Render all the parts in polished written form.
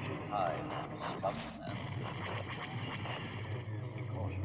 Switching tide, smoking them. Be cautious.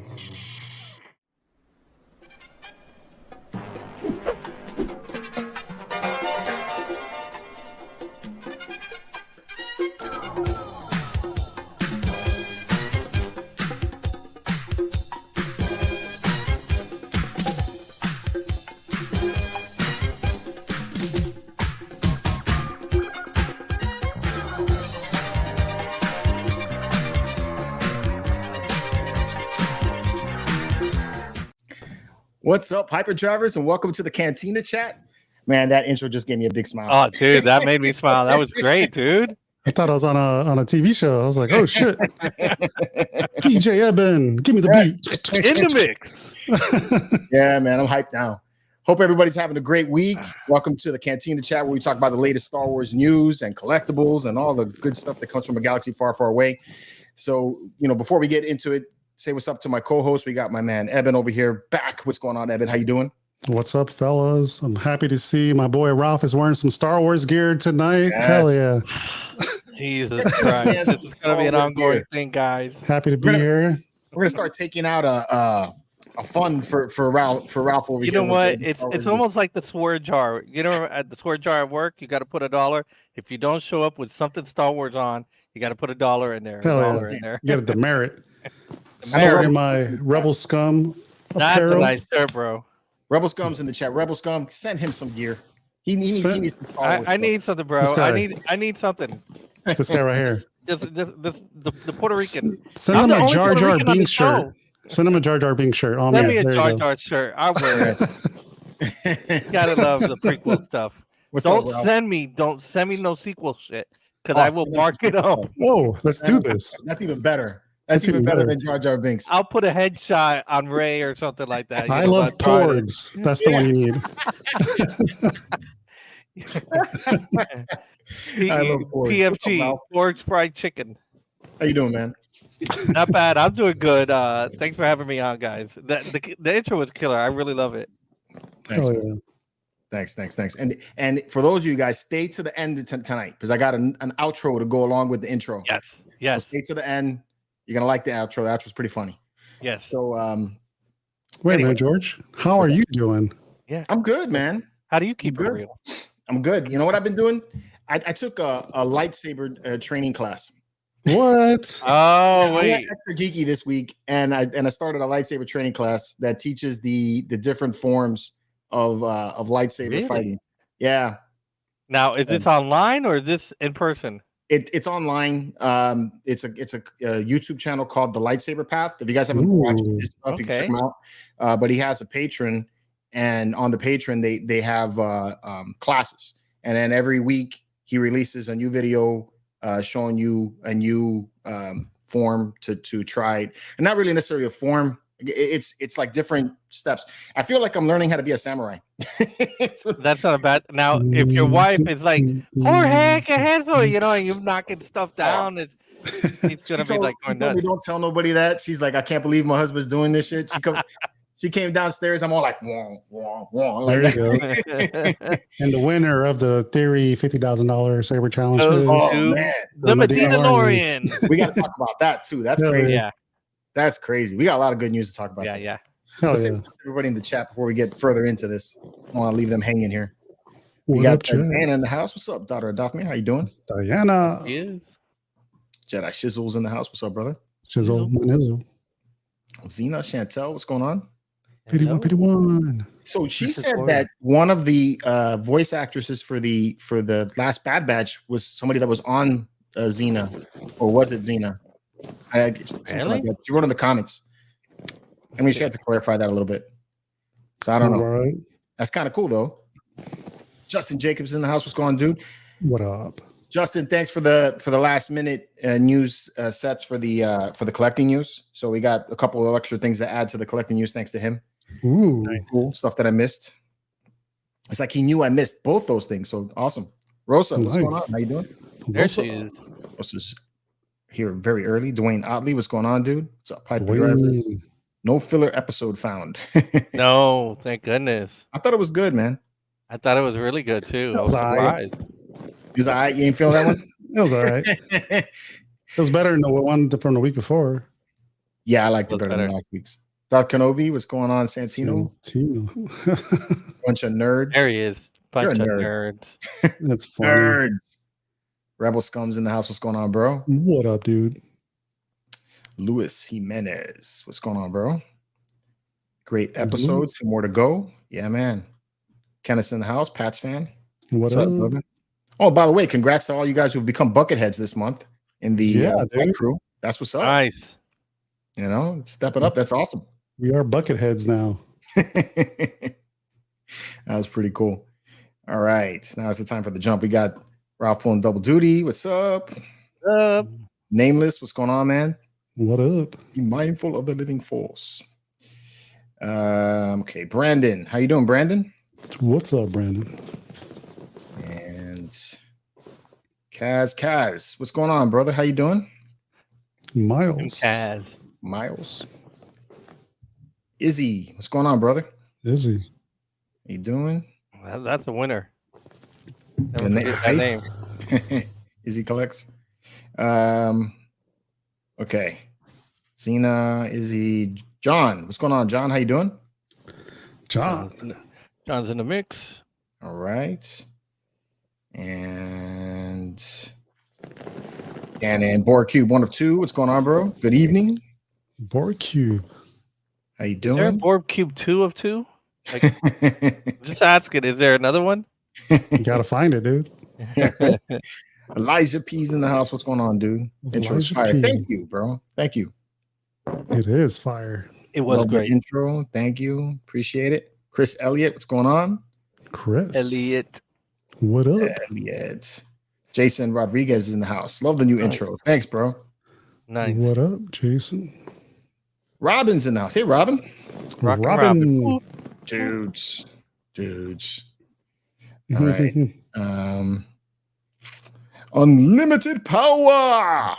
What's up, Hyper Drivers, and welcome to the Cantina chat. Man, that intro just gave me a big smile. Oh, dude, that made me smile. That was great, dude. I thought I was on a TV show. I was like, oh shit. DJ Eben, give me the beat. In the mix. Yeah, man, I'm hyped now. Hope everybody's having a great week. Welcome to the Cantina chat, where we talk about the latest Star Wars news and collectibles and all the good stuff that comes from a galaxy far, far away. So, before we get into it, say what's up to my co-host. We got my man Eben over here back. What's going on, Eben? How you doing? What's up, fellas? I'm happy to see my boy Ralph is wearing some Star Wars gear tonight. Yes. Hell yeah. Jesus Christ. This is going to be an ongoing thing, guys. Happy to be here. We're going to start taking out a fund for Ralph over here. You know what? It's almost like the swear jar. At the swear jar at work, you got to put $1. If you don't show up with something Star Wars on, you got to put $1 in there. Hell $1 in there. You got a demerit. Sorry, my Rebel Scum That's apparel. a nice shirt, bro. Rebel Scum's in the chat. Rebel Scum, send him some gear. He needs some Star Wars I need something, bro. I need something. This guy right here. The Puerto Rican. Send I'm him the a only Jar Puerto Jar Rican on the Binks shirt. show. Send him a Jar Jar Binks shirt. Oh, Send man, me a there Jar you go. Jar shirt. I'll wear it. Gotta love the prequel stuff. Don't send me no sequel shit, because I will mark it up. Whoa, let's do this. That's even better. That's even better than Jar Jar Binks. I'll put a headshot on Ray or something like that. I love porgs. That's the one you need. I love porgs. PFG, porgs fried chicken. How you doing, man? Not bad. I'm doing good. Thanks for having me on, guys. The intro was killer. I really love it. Thanks. Oh, yeah. Thanks. And for those of you guys, stay to the end tonight, because I got an outro to go along with the intro. Yes. So stay to the end. You're gonna like the outro. The outro's pretty funny. Yes. So Wait anyway. a minute, George. How are you doing? Yeah. I'm good, man. How do you keep it real? I'm good. You know what I've been doing? I took a lightsaber training class. What? Oh, I wait. got extra geeky this week, and I started a lightsaber training class that teaches the different forms of lightsaber fighting. Yeah. Now, is this online or is this in person? It's online. It's a YouTube channel called The Lightsaber Path. If you guys haven't watched this stuff, you can check him out. But he has a patron, and on the patron they have classes, and then every week he releases a new video showing you a new form to try it. And not really necessarily a form. It's like different steps. I feel like I'm learning how to be a samurai. That's not a bad. Now, if your wife is like, Jorge, que es eso? And you're knocking stuff down, it's gonna be like going nuts. Don't tell nobody that. She's like, I can't believe my husband's doing this shit. She came downstairs. I'm all like, wah, wah, wah. Like there you go. And the winner of the Theory $50,000 Saber Challenge is the Mandalorian. We got to talk about that too. That's crazy. Yeah. That's crazy. We got a lot of good news to talk about. Yeah. Hell yeah. Everybody in the chat before we get further into this. I want to leave them hanging here. What We got up, Chad? Diana in the house. What's up, daughter of Daphne? How you doing? Diana. Yes. Jedi Shizzle's in the house. What's up, brother? Shizzle, Manizzle. Zena, Chantel, what's going on? 51. So she said that one of the voice actresses for the last Bad Batch was somebody that was on Xena, or was it Xena? Something like that. She wrote in the comments. I mean, she had to clarify that a little bit. So I don't know. Right. That's kind of cool though. Justin Jacobs in the house. What's going on, dude? What up? Justin, thanks for the last minute news sets for the collecting news. So we got a couple of extra things to add to the collecting news thanks to him. Ooh. Cool stuff that I missed. It's like he knew I missed both those things. So awesome. Rosa, what's going on? How you doing? There she is. Rosa's here very early. Dwayne Otley, what's going on, dude? What's up, Piper Drivers? No filler episode found. No, thank goodness. I thought it was good, man. I thought it was really good too. I was Sorry. surprised. He's all right. You ain't feeling that one? It was all right. It was better than the one from the week before. Yeah, I liked it better than last week's. Doc Kenobi, what's going on, Santino? Bunch of nerds. There he is. Bunch of nerds. That's funny. Nerds. Rebel Scum's in the house. What's going on, bro? What up, dude? Luis Jimenez. What's going on, bro? Great episode. 2 more to go. Yeah, man. Kenneth's in the house. Pat's fan. What's up, brother? Oh, by the way, congrats to all you guys who've become Bucketheads this month in the crew. That's what's up. Nice. You know, step it up. That's awesome. We are Bucketheads now. That was pretty cool. All right. Now it's the time for the jump. We got Ralph pulling double duty. What's up? What's up? Nameless. What's going on, man? What up? Be mindful of the living force. Okay, Brandon. How you doing, Brandon? What's up, Brandon? And Kaz. What's going on, brother? How you doing? Miles. Kaz. Miles. Izzy. What's going on, brother? Izzy. How you doing? Well, that's a winner. Never forget that name. Izzy collects. Okay. Zena, Izzy, John. What's going on, John? How you doing? John's in the mix. All right. And scan in Board Cube 1 of 2. What's going on, bro? Good evening. Board Cube. How you doing? Is there a Board Cube 2 of 2? Like, just asking, is there another one? You gotta find it, dude. Elijah P's in the house. What's going on, dude? Intro's fire. P. Thank you, bro. Thank you. It is fire. It was great. Intro. Thank you. Appreciate it. Chris Elliott. What's going on? Chris Elliott. What up? Elliott. Jason Rodriguez is in the house. Love the new intro. Thanks, bro. Nice. What up, Jason? Robin's in the house. Hey, Robin. Robin. Dudes. All right. Unlimited power.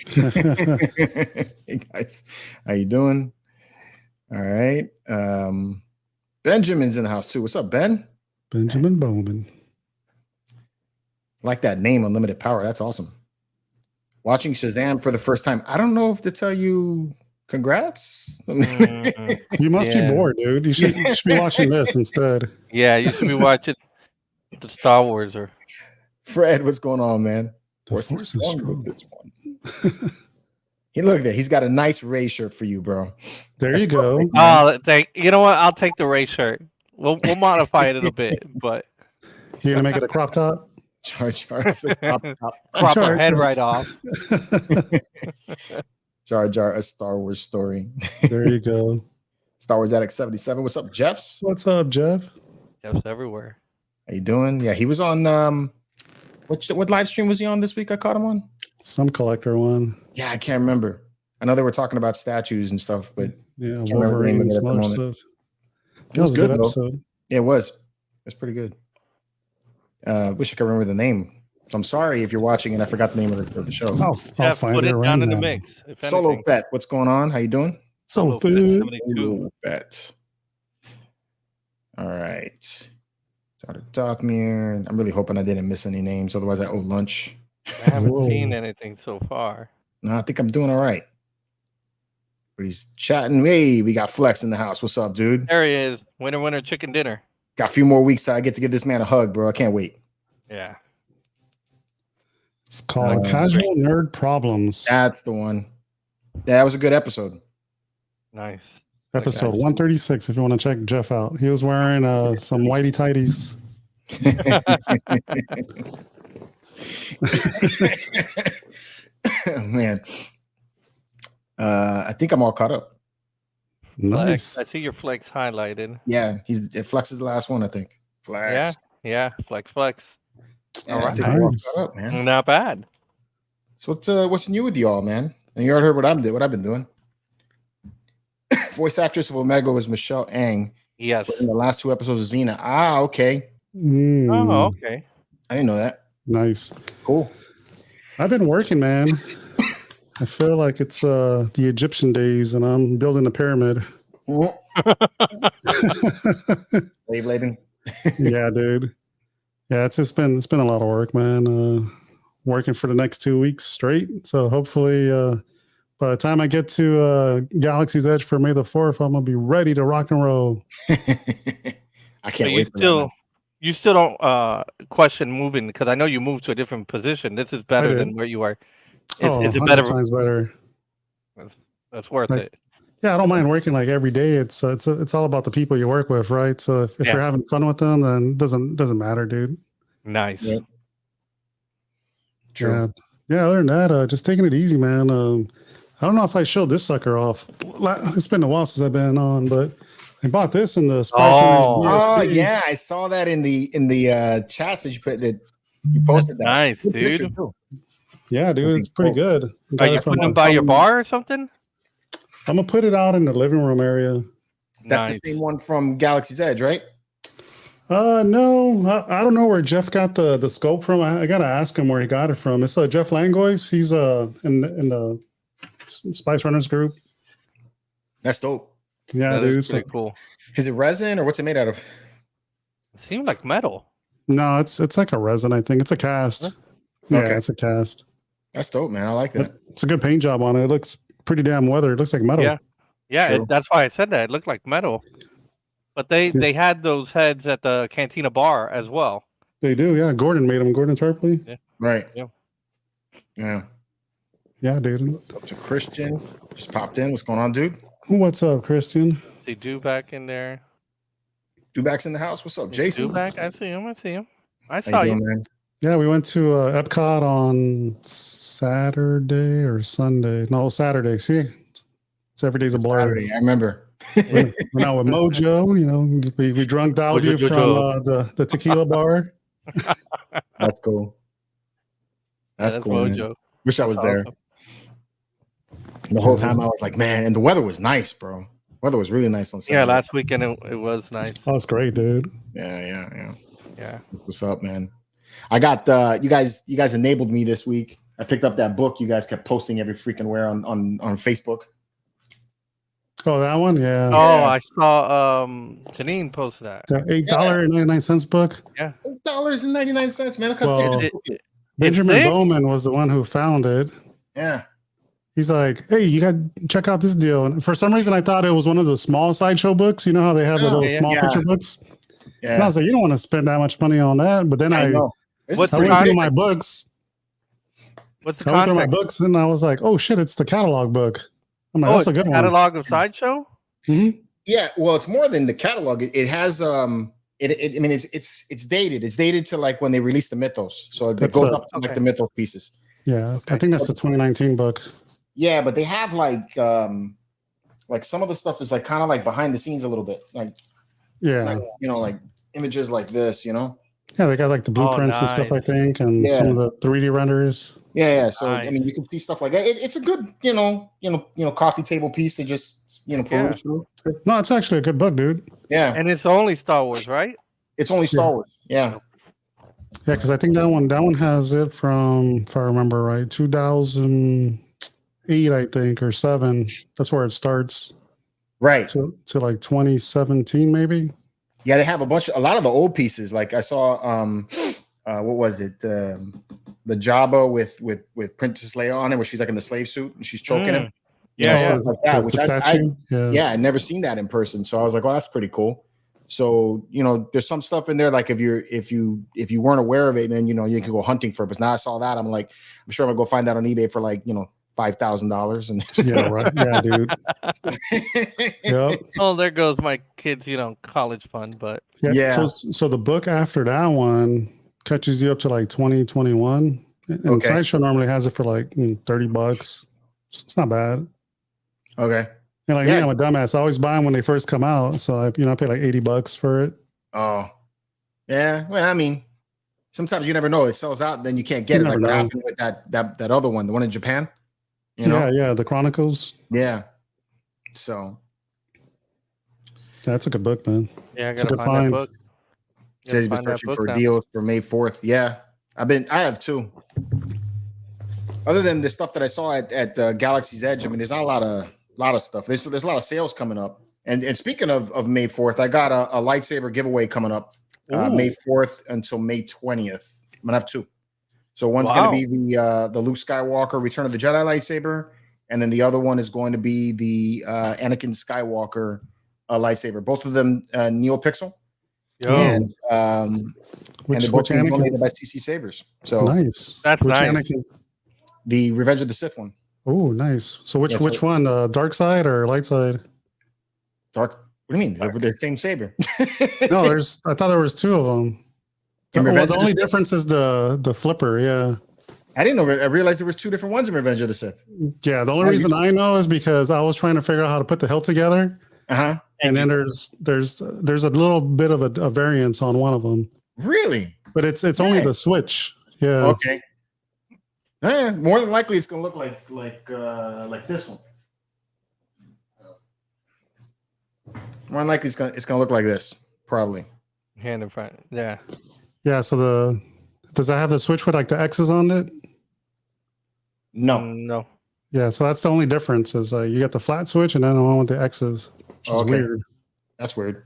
Hey guys, how you doing? All right. Benjamin's in the house too. What's up, Ben? Benjamin Bowman. Like that name, Unlimited Power. That's awesome. Watching Shazam for the first time. I don't know if to tell you congrats. You must be bored, dude. You should be watching this instead. Yeah, you should be watching the Star Wars or Fred. What's going on, man? The force is strong with this one. He look there. He's got a nice Ray shirt for you, bro. There you go. You know what? I'll take the Ray shirt. We'll modify it a bit, but you're gonna make it a crop top. Jar Jar's the crop top. Crop our head right off. Jar Jar, a Star Wars story. There you go. Star Wars Addict 77. What's up, Jeffs? What's up, Jeff? Jeff's everywhere. How you doing? Yeah, he was on what live stream was he on this week? I caught him on some collector one. Yeah, I can't remember. I know they were talking about statues and stuff, but yeah, Wolverine and some other stuff. It was a good episode. Yeah, it was. It's pretty good. Wish I could remember the name. So I'm sorry if you're watching and I forgot the name of the show. I'll find put it right down now. in the mix. Solo Fett, what's going on? How you doing? Solo Fett. All right. Dothmere. I'm really hoping I didn't miss any names. Otherwise, I owe lunch. I haven't seen anything so far. No, I think I'm doing all right. But he's chatting. Hey, we got Flex in the house. What's up, dude? There he is. Winner, chicken dinner. Got a few more weeks till I get to give this man a hug, bro. I can't wait. Yeah. It's called Casual Nerd Problems. That's the one. That was a good episode. Nice. Episode 136, if you want to check Jeff out. He was wearing some whitey tighties. Man. I think I'm all caught up. Nice. Flex. I see your Flex highlighted. Yeah, Flex is the last one, I think. Flex. Yeah. Flex. Yeah, All right. I think I'm all caught up, man. Not bad. So what's new with y'all, man? And you already heard what I've been doing. Voice actress of Omega was Michelle Ang. Yes. In the last 2 episodes of Xena. Okay. Oh, okay. I didn't know that. Nice. Cool. I've been working, man. I feel like it's the Egyptian days and I'm building a pyramid. Slave laden. Yeah, dude. Yeah, it's been a lot of work, man. Working for the next 2 weeks straight. So hopefully, by the time I get to Galaxy's Edge for May the 4th, I'm gonna be ready to rock and roll. I So can't you wait for that. still you still don't question moving, because I know you moved to a different position. This is better than where you were. It's a 100 better. times better. That's worth Like, it. yeah, I don't mind working like every day. It's all about the people you work with, right? So if Yeah. you're having fun with them, then it doesn't matter, dude. Nice. Yep. True. Yeah. Yeah, other than that, just taking it easy, man. I don't know if I showed this sucker off. It's been a while since I've been on, but I bought this in the Spice Oh. Oh yeah, I saw that in the chats that you put that you posted. That Nice, Good picture, dude. too. Yeah, dude, it's pretty good. Are you putting them by your bar or something? I'm gonna put it out in the living room area. That's Nice. the same one from Galaxy's Edge, right? No, I don't know where Jeff got the scope from. I gotta ask him where he got it from. It's Jeff Langois. He's in the Spice Runners group. That's dope. Yeah, That dude. is pretty cool. Is it resin or what's it made out of? It seemed like metal. No, it's like a resin. I think it's a cast. Yeah, Okay. it's a cast. That's dope, man. I like that. It's a good paint job on it. It looks pretty damn weathered. It looks like metal. Yeah. Yeah, True. that's why I said that. It looked like metal. But they had those heads at the Cantina bar as well. They do. Yeah, Gordon made them. Gordon Tarpley. Yeah. Right. Yeah. Yeah. Yeah, dude. Up to Christian. Just popped in. What's going on, dude? What's up, Christian? See Dewback in there. Dewback's in the house. What's up, Jason? Dewback, I see him. I How saw you you. doing, man? Yeah, we went to Epcot on Saturday or Sunday. No, Saturday. See, it's every day's a blur. Saturday, I remember. Went out with Mojo. You know, we drunk W Mojo. from the tequila bar. That's cool. That's cool. Man. Mojo. Wish I was there. Awesome. The whole time I was like, man, and the weather was nice, bro. Weather was really nice on Saturday. Yeah, last weekend it was nice. Oh, it's great, dude. Yeah. Yeah. What's up, man? I got you guys enabled me this week. I picked up that book you guys kept posting every freaking where on Facebook. Oh, that one, yeah. Oh, Yeah. I saw Janine post that. The $8.99 book. Yeah. $8.99, man. Look Well, how Benjamin thick? Bowman was the one who found it. yeah. He's like, hey, you got to check out this deal. And for some reason, I thought it was one of those small sideshow books. You know how they have the little small picture books? Yeah. And I was like, you don't want to spend that much money on that. But then I know. What's I the went through context? my books. What's the I went through my context? books and I was like, oh shit, it's the catalog book. I'm like, that's a good one. Catalog of Sideshow? Mhm. Yeah, well, it's more than the catalog. It has I mean it's dated. It's dated to like when they released the Mythos. So it That's goes up to like okay. the Mythos pieces. Yeah, I think that's the 2019 book. Yeah, but they have like some of the stuff is like kind of like behind the scenes a little bit. Like like images like this, Yeah, they got like the blueprints and stuff, I nice. think, and some of the 3D renders. Yeah. So Nice. I mean, you can see stuff like that. It's a good, coffee table piece to just peruse through. No, it's actually a good book, dude. Yeah, And it's only Star Wars, right? it's only Star Wars. Yeah, Yeah, because I think that one has it from, if I remember right, 2008, I think, or 7. That's where it starts. right. To like 2017, maybe. Yeah, they have a lot of the old pieces. Like I saw, what was it? The Jabba with Princess Leia on it, where she's like in the slave suit and she's choking him. Yeah. Stuff like that, The which statue. I'd never seen that in person. So I was like, well, that's pretty cool. So there's some stuff in there like if you weren't aware of it, then you can go hunting for it. But now I saw that, I'm like, I'm sure I'm gonna go find that on eBay for like $5,000 and Yeah, right. Yeah, dude. Yep. Oh, there goes my kids, college fund, but Yeah. So the book after that one catches you up to like 2021. And Okay. Sideshow normally has it for like $30. It's not bad. Okay. And like Yeah. me, I'm a dumbass. I always buy them when they first come out. So I pay like $80 for it. Oh, yeah. Well, I mean, sometimes you never know. It sells out, then you can't get You it. Like never what know. happened with that other one, the one in Japan. Yeah, the Chronicles. Yeah. So That's a good book, man. yeah, I It's a gotta good find that find. book. Jay's been searching for deals for May 4th. Yeah. I have two. Other than the stuff that I saw at Galaxy's Edge, I mean, there's not a lot of stuff. There's a lot of sales coming up. And speaking of May 4th, I got a lightsaber giveaway coming up. May 4th until May 20th. I'm gonna have 2. So one's gonna be the Luke Skywalker Return of the Jedi lightsaber, and then the other one is going to be the Anakin Skywalker lightsaber. Both of them NeoPixel. And which they're both being Anakin? donated by CC Sabers. So Nice. That's which nice. Anakin? the Revenge of the Sith one. Oh, nice. So which one? Dark side or light side? Dark. What do you mean? They're the same saber. No, I thought there was 2 of them. Well, the only difference is the flipper. Yeah. I didn't know. I realized there was 2 different ones in Revenge of the Sith. Yeah. The only reason I know is because I was trying to figure out how to put the hilt together. And then there's a little bit of a variance on one of them. Really? But it's only the switch. Yeah. Okay. More than likely, it's gonna look like this one. More than likely, it's gonna look like this, probably. Hand in front. Yeah. Yeah. So does that have the switch with like the X's on it? No. Yeah. So that's the only difference is you got the flat switch and then the one with the X's. Which is weird. That's weird.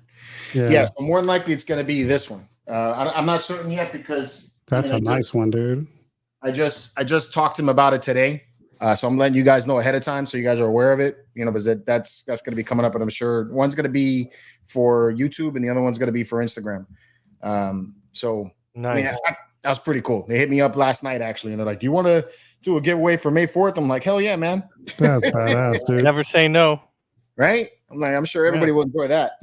Yeah. So more than likely, it's gonna be this one. I'm not certain yet because that's a nice one, dude. I just talked to him about it today. So I'm letting you guys know ahead of time so you guys are aware of it, because that's going to be coming up, and I'm sure one's going to be for YouTube and the other one's going to be for Instagram. So nice. That was pretty cool. They hit me up last night actually, and they're like, "Do you want to do a giveaway for May 4th?" I'm like, "Hell yeah, man!" That's badass, dude. Never say no. Right? I'm like, I'm sure everybody will enjoy that.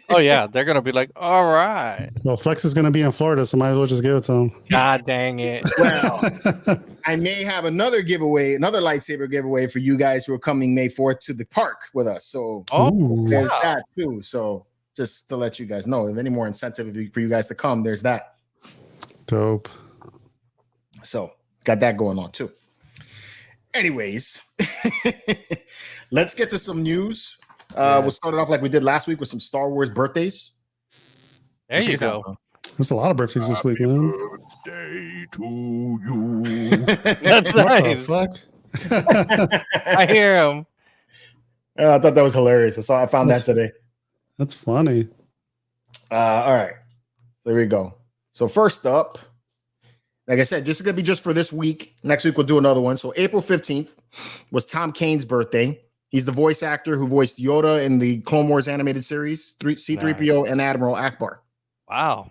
Oh yeah, they're gonna be like, "All right." Well, Flex is going to be in Florida, so might as well just give it to him. God dang it! Well, I may have another lightsaber giveaway for you guys who are coming May 4th to the park with us. So there's that too. So just to let you guys know, if any more incentive for you guys to come, there's that. Dope. So got that going on too. Anyways, let's get to some news. We'll start it off like we did last week with some Star Wars birthdays. There you go. There's a lot of birthdays this week, man. Birthday to you. That's nice. What the fuck? I hear him. I thought that was hilarious. I found that today. That's funny. All right. There we go. So first up, like I said, just going to be just for this week. Next week, we'll do another one. So April 15th was Tom Kane's birthday. He's the voice actor who voiced Yoda in the Clone Wars animated series, C-3PO and Admiral Akbar. Wow.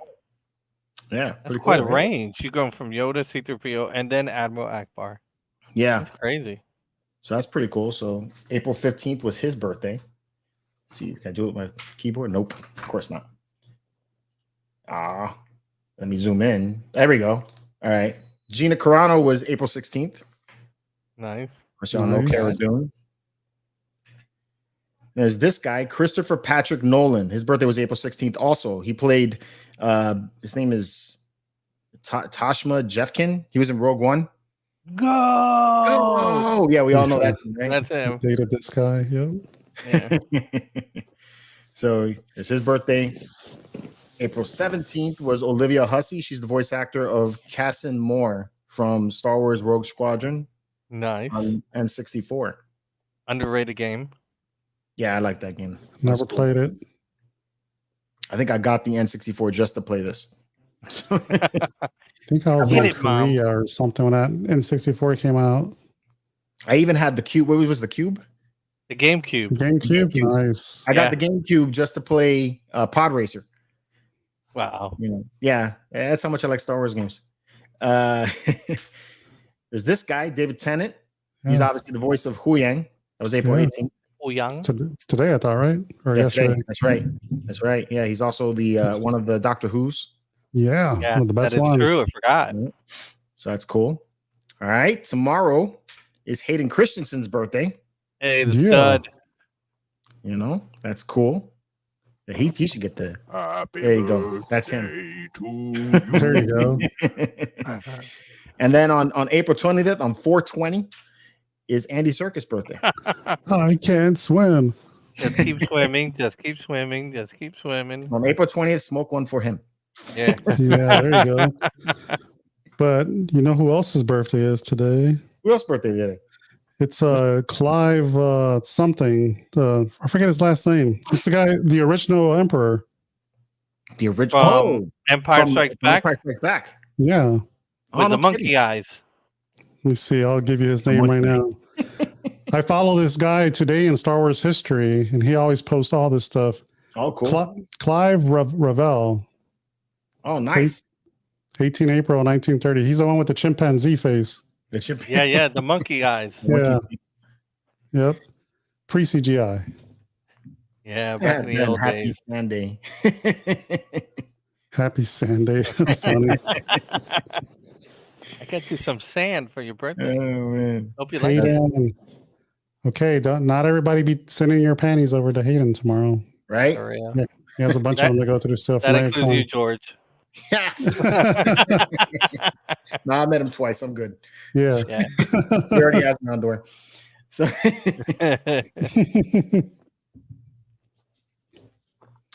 Yeah. That's quite a range. You're going from Yoda, C-3PO, and then Admiral Akbar. Yeah. That's crazy. So that's pretty cool. So April 15th was his birthday. Let's see, can I do it with my keyboard? Nope. Of course not. Let me zoom in. There we go. All right. Gina Carano was April 16th. Nice. Which y'all know Cara Dune. There's this guy, Christopher Patrick Nolan. His birthday was April 16th also. He played, his name is Tashma Jeffkin. He was in Rogue One. Go! Oh, yeah, we all know that. Right? That's him. Dated this guy, Yeah. So it's his birthday. April 17th was Olivia Hussey. She's the voice actor of Cassin Moore from Star Wars Rogue Squadron. Nice. On N64. Underrated game. Yeah, I like that game. Never played it. I think I got the N64 just to play this. I think I was in Korea or something when that N64 came out. I even had the Cube. What was the Cube? The GameCube. GameCube? Nice. I got the GameCube just to play Pod Racer. Wow. Yeah, that's how much I like Star Wars games. There's this guy, David Tennant. He's obviously the voice of Huyang. That was April 18th. It's today, I thought, right? Or yesterday. Today. That's right. Yeah, he's also the one of the Doctor Who's. Yeah, one of the best ones. True, I forgot. So that's cool. All right, tomorrow is Hayden Christensen's birthday. Hey, the stud. That's cool. Yeah, he should get the. There you go. That's him. There you go. And then on April 20th, on 4/20, is Andy Serkis' birthday. I can't swim. Just keep swimming. Just keep swimming. Just keep swimming. On April 20th, smoke one for him. Yeah. Yeah, there you go. But you know who else's birthday is today? Who else's birthday today? It's Clive something. I forget his last name. It's the guy, the original emperor. The original Empire Strikes Back Empire Strikes Back. Yeah. with the monkey eyes. Let me see. I'll give you his name right now. I follow this guy today in Star Wars history, and he always posts all this stuff. Oh, cool. Clive Ravel. Oh, nice. 18 April 1930. He's the one with the chimpanzee face. Yeah, the monkey eyes. Yeah. Yep. Pre-CGI. Yeah, back in the old days. Sunday. Happy Sunday. That's funny. I got you some sand for your birthday. Oh, man. Hope you like it. Hayden. Okay, not everybody be sending your panties over to Hayden tomorrow. Right? Yeah, he has a bunch of them to go through stuff. That includes you, George. Yeah. No, I met him twice. I'm good. Yeah. He already has me on door. So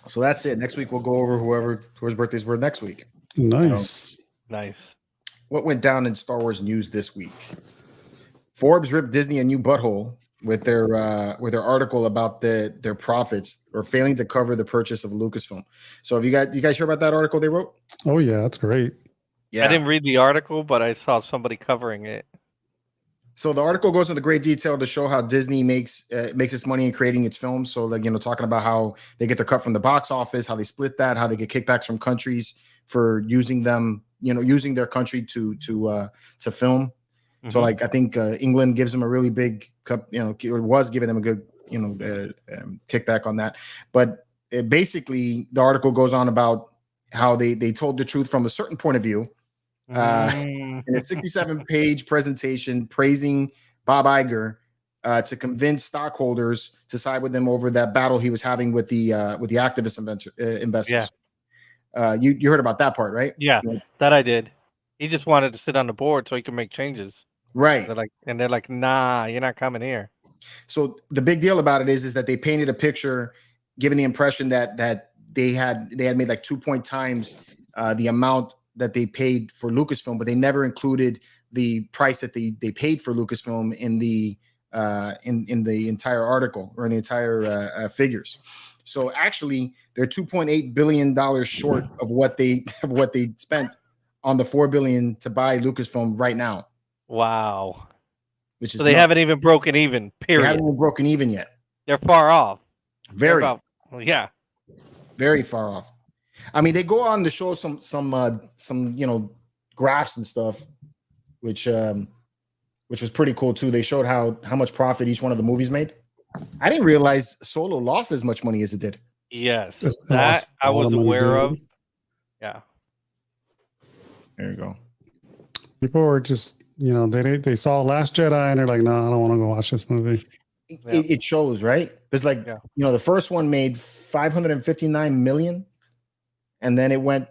So that's it. Next week we'll go over whose birthdays were next week. Nice. Nice. What went down in Star Wars news this week? Forbes ripped Disney a new butthole with their article about their profits or failing to cover the purchase of Lucasfilm. So have you guys heard about that article they wrote? Oh yeah, that's great. Yeah. I didn't read the article, but I saw somebody covering it. So the article goes into great detail to show how Disney makes its money in creating its films. So like, talking about how they get their cut from the box office, how they split that, how they get kickbacks from countries for using them, using their country to film. Mm-hmm. So like I think England gives them a really big cup, or was giving them a good kickback on that. But basically the article goes on about how they told the truth from a certain point of view. In a 67-page presentation praising Bob Iger to convince stockholders to side with them over that battle he was having with the activist investors. Yeah. You heard about that part, right? Yeah, that I did. He just wanted to sit on the board so he could make changes. Right. They're like, nah, you're not coming here. So the big deal about it is that they painted a picture, giving the impression that they had made like 2 times the amount that they paid for Lucasfilm, but they never included the price that they paid for Lucasfilm in the entire article or in the entire figures. So actually, they're $2.8 billion short of what they spent on the $4 billion to buy Lucasfilm right now. Wow. Which is so they haven't even broken even. Period. They haven't even broken even yet. They're far off. Very far off. I mean, they go on to show some graphs and stuff, which was pretty cool too. They showed how much profit each one of the movies made. I didn't realize Solo lost as much money as it did. Yes, that I was aware of. Yeah. There you go. People were just, they saw Last Jedi and they're like, no, I don't want to go watch this movie. It shows, right? Because the first one made $559 million. And then it went,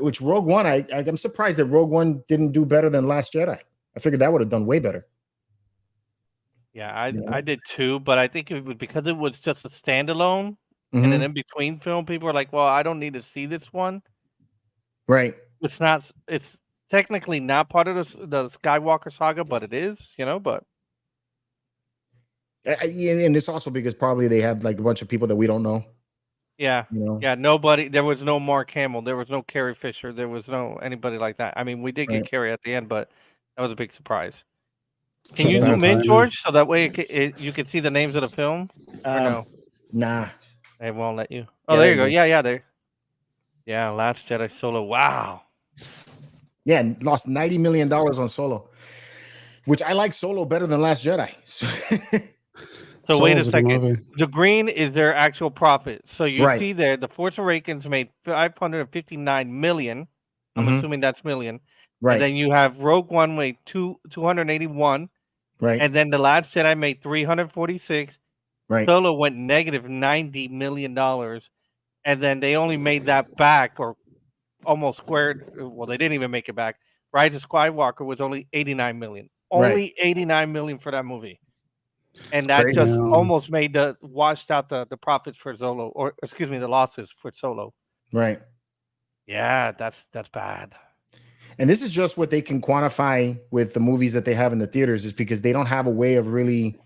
which Rogue One, I'm surprised that Rogue One didn't do better than Last Jedi. I figured that would have done way better. Yeah, I did too, but I think it was because it was just a standalone and an in-between film. People were like, well, I don't need to see this one. Right. It's technically not part of the Skywalker saga, but it is, but. And it's also because probably they have like a bunch of people that we don't know. Yeah. Yeah. Nobody. There was no Mark Hamill. There was no Carrie Fisher. There was no anybody like that. I mean, we did get Carrie at the end, but that was a big surprise. Can you zoom in, George, so that way you can see the names of the film? No. Nah. It won't let you. Oh, there you go. Yeah, there. Yeah, Last Jedi Solo. Wow. Yeah, lost $90 million on Solo, which I like Solo better than Last Jedi. So wait a second. The green is their actual profit. So you see there, The Force Awakens made $559 million. I'm assuming that's million. Right. And then you have Rogue One made 281. Right. And then The Last Jedi made 346. Right. Solo went negative $90 million. And then they only made that back or almost squared. Well, they didn't even make it back. Rise of Skywalker was only 89 million. Only 89 million for that movie. And that almost made washed out the profits for Solo, or excuse me, the losses for Solo. Right. Yeah, that's bad. And this is just what they can quantify with the movies that they have in the theaters, is because they don't have a way of really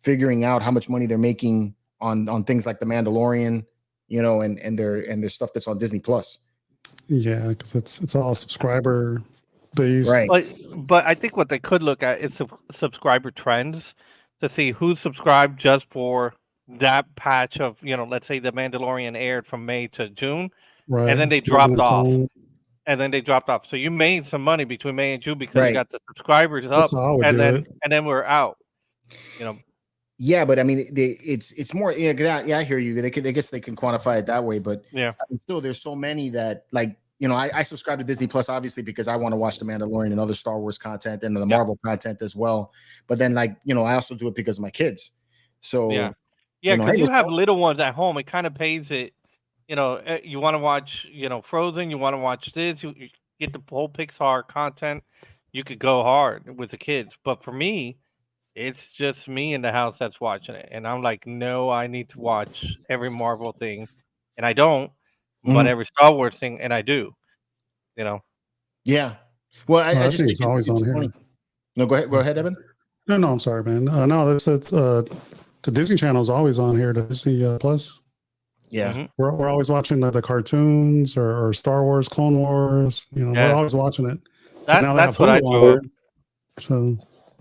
figuring out how much money they're making on things like The Mandalorian, and their stuff that's on Disney Plus. Yeah, because it's all subscriber based. Right. But I think what they could look at is subscriber trends to see who's subscribed just for that patch of, let's say The Mandalorian aired from May to June, right? And then they dropped off. So you made some money between May and June because you got the subscribers up, and then we're out. Yeah, but I mean, it's more. Yeah, I hear you. I guess they can quantify it that way, but still, there's so many that I subscribe to Disney Plus obviously because I want to watch The Mandalorian and other Star Wars content and the Marvel content as well. But then, I also do it because of my kids. So because you have little ones at home. It kind of pays it. You want to watch, Frozen. You want to watch this. You get the whole Pixar content. You could go hard with the kids. But for me, it's just me in the house that's watching it, and I'm like, no, I need to watch every Marvel thing, and I don't, but every Star Wars thing, and I do. Yeah. Well, I just think it's always on here. No, go ahead, Evan. No, I'm sorry, man. No, that's the Disney Channel is always on here. The Disney Plus. Yeah, we're always watching the cartoons or Star Wars, Clone Wars. We're always watching it. That's what I do. So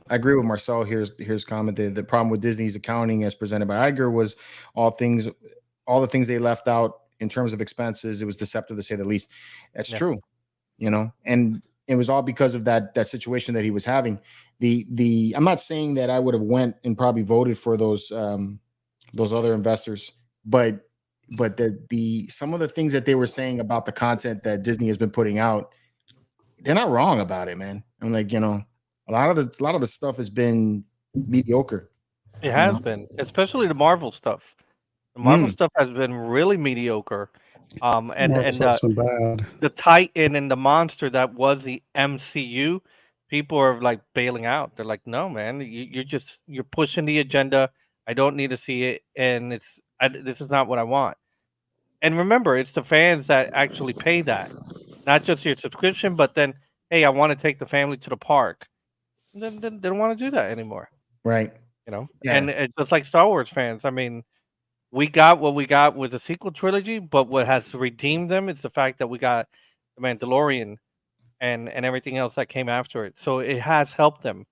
I agree with Marcel. Here's comment. The problem with Disney's accounting as presented by Iger was all the things they left out in terms of expenses. It was deceptive to say the least. That's true, and it was all because of that situation that he was having. I'm not saying that I would have went and probably voted for those other investors, but some of the things that they were saying about the content that Disney has been putting out, they're not wrong about it, man. I'm like, a lot of the stuff has been mediocre. It has been, especially the Marvel stuff. The Marvel stuff has been really mediocre. And the Titan and the monster that was the MCU, people are like bailing out. They're like, no, man, you're pushing the agenda. I don't need to see it, and this is not what I want. And remember, it's the fans that actually pay that, not just your subscription. But then, hey, I want to take the family to the park. Then they don't want to do that anymore, right? And it's just like Star Wars fans. I mean, we got what we got with the sequel trilogy, but what has redeemed them is the fact that we got the Mandalorian and everything else that came after it. So it has helped them.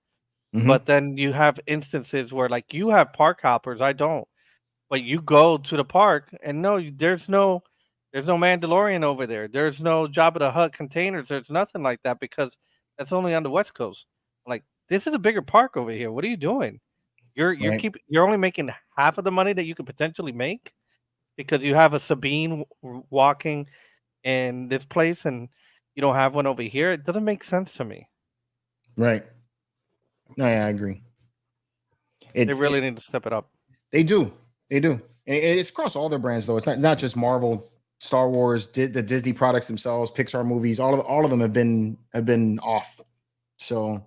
But then you have instances where, like, you have park hoppers, I don't. But you go to the park and no, there's no Mandalorian over there. There's no Jabba the Hutt containers. There's nothing like that because that's only on the West Coast. Like, this is a bigger park over here. What are you doing? You're only making half of the money that you could potentially make because you have a Sabine walking in this place and you don't have one over here. It doesn't make sense to me. Right. No, yeah, I agree. They really need to step it up. They do. It's across all their brands, though. It's not just Marvel, Star Wars, the Disney products themselves, Pixar movies. All of them have been off. So,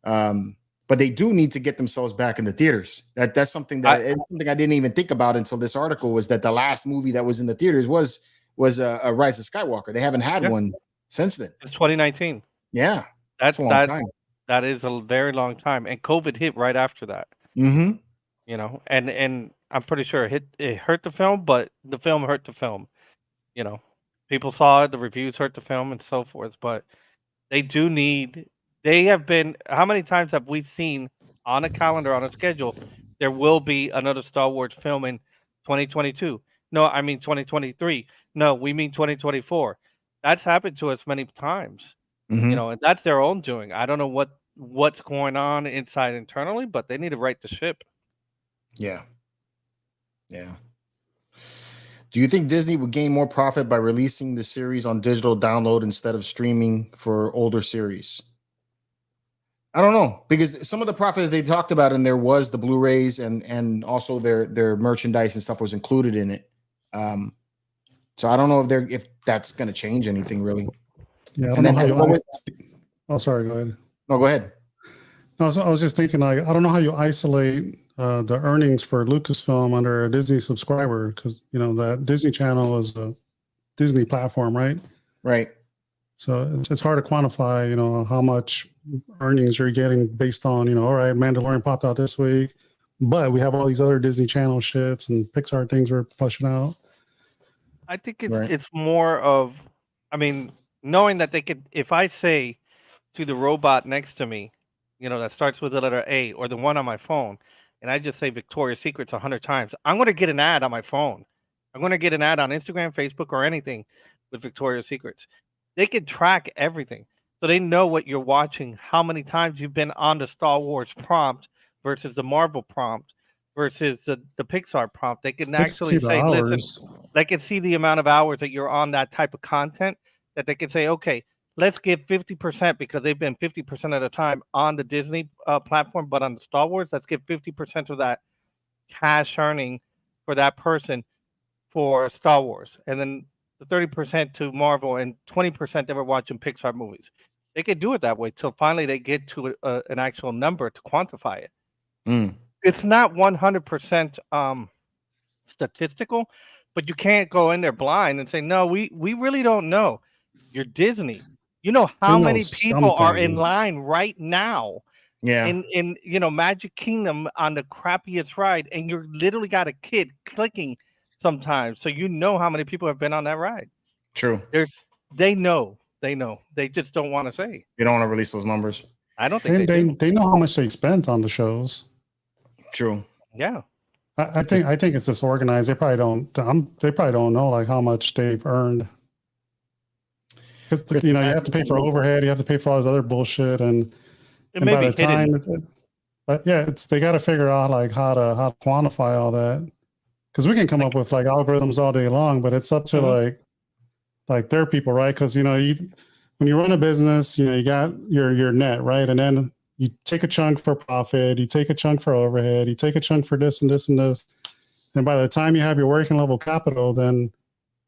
but they do need to get themselves back in the theaters. That's something that something I didn't even think about until this article was that the last movie that was in the theaters was a Rise of Skywalker. They haven't had one since then. It's 2019. Yeah, that's a long time. That is a very long time, and COVID hit right after that. And I'm pretty sure it hurt the film, but the film hurt the film. People saw it, the reviews hurt the film, and so forth. But they do need. They have been. How many times have we seen on a calendar, on a schedule, there will be another Star Wars film in 2022? No, I mean 2023. No, we mean 2024. That's happened to us many times. And that's their own doing. I don't know what's going on inside internally, but they need to right the ship. Yeah. Do you think Disney would gain more profit by releasing the series on digital download instead of streaming for older series? I don't know, because some of the profit they talked about in there was the Blu-rays and also their merchandise and stuff was included in it. So I don't know if that's going to change anything really. Yeah, I don't know how you. Oh, sorry. Go ahead. No, go ahead. No, I was just thinking, I don't know how you isolate the earnings for Lucasfilm under a Disney subscriber, because that Disney Channel is a Disney platform, right? Right. So it's hard to quantify, how much earnings you're getting based on, all right, Mandalorian popped out this week, but we have all these other Disney Channel shits and Pixar things we're pushing out. I think it's more of, I mean, knowing that they could, if I say to the robot next to me, that starts with the letter A, or the one on my phone, and I just say Victoria's Secrets 100 times, I'm going to get an ad on my phone. I'm going to get an ad on Instagram, Facebook, or anything with Victoria's Secrets. They can track everything. So they know what you're watching, how many times you've been on the Star Wars prompt versus the Marvel prompt versus the Pixar prompt. They can actually say, listen, they can see the amount of hours that you're on that type of content, that they can say, okay, let's give 50% because they've been 50% of the time on the Disney platform, but on the Star Wars, let's give 50% of that cash earning for that person for Star Wars. And then the 30% to Marvel and 20% that were watching Pixar movies. They could do it that way till finally they get to an actual number to quantify it. It's not 100% statistical, but you can't go in there blind and say, no, we really don't know. You're Disney. You know how many people are in line right now in Magic Kingdom on the crappiest ride, and you're literally got a kid clicking sometimes. So you know how many people have been on that ride. True. They know. They just don't want to say. They don't want to release those numbers. I don't think they know how much they spent on the shows. True. Yeah. I think it's disorganized. They probably don't know like how much they've earned. Because you have to pay for overhead, you have to pay for all this other bullshit, and by the time, they got to figure out like how to quantify all that. Because we can come up with like algorithms all day long, but it's up to like their people, right? Because when you run a business, you got your net, right, and then you take a chunk for profit, you take a chunk for overhead, you take a chunk for this and this and this, and by the time you have your working level capital, then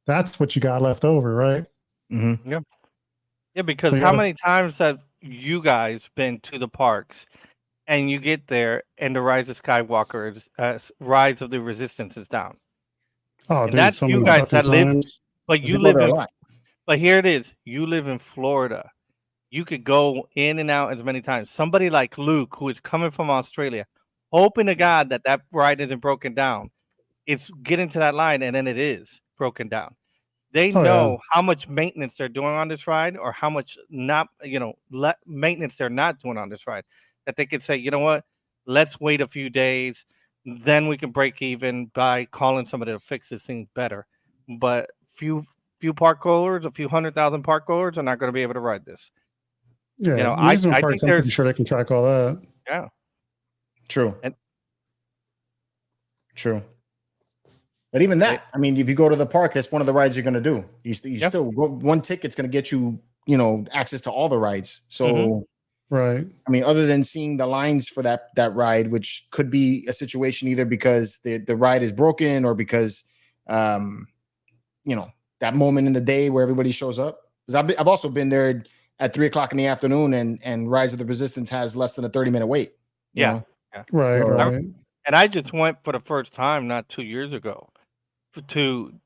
that's what you got left over, right? Mm-hmm. Yeah, because how many times have you guys been to the parks and you get there and the Rise of Skywalker is Rise of the Resistance is down? Oh, and that's you guys that live, but you live in. But here it is. You live in Florida. You could go in and out as many times. Somebody like Luke, who is coming from Australia, hoping to God that ride isn't broken down, it's getting to that line, and then it is broken down. They know how much maintenance they're doing on this ride, or how much maintenance they're not doing on this ride. That they could say, you know what, let's wait a few days, then we can break even by calling somebody to fix this thing better. But few park goers, a few 100,000 park goers are not going to be able to ride this. Yeah, I think I'm pretty sure they can track all that. Yeah, true. True. But even that, I mean, if you go to the park, that's one of the rides you're going to do. You still one ticket's going to get you, access to all the rides. So, right. I mean, other than seeing the lines for that ride, which could be a situation either because the ride is broken or because, that moment in the day where everybody shows up. Because I've also been there at 3:00 in the afternoon, and Rise of the Resistance has less than a 30-minute wait. Yeah. Right. And I just went for the first time not 2 years ago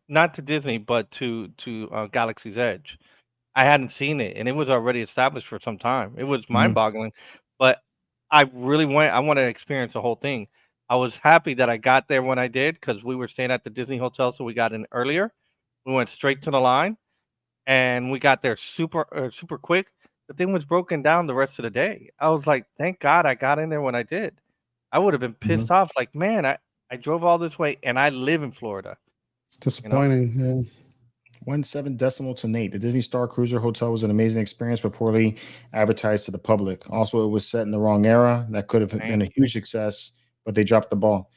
not to Disney, but to Galaxy's Edge. I hadn't seen it, and it was already established for some time. It was mind-boggling, but I really I want to experience the whole thing. I was happy that I got there when I did, because we were staying at the Disney hotel, so we got in earlier. We went straight to the line, and we got there super quick. The thing was broken down the rest of the day. I was like, thank God I got in there when I did. I would have been pissed off. Like, man, I drove all this way, and I live in Florida. It's disappointing. 1.7 decimal to Nate. The Disney Star Cruiser Hotel was an amazing experience, but poorly advertised to the public. Also, it was set in the wrong era. That could have been a huge success, but they dropped the ball.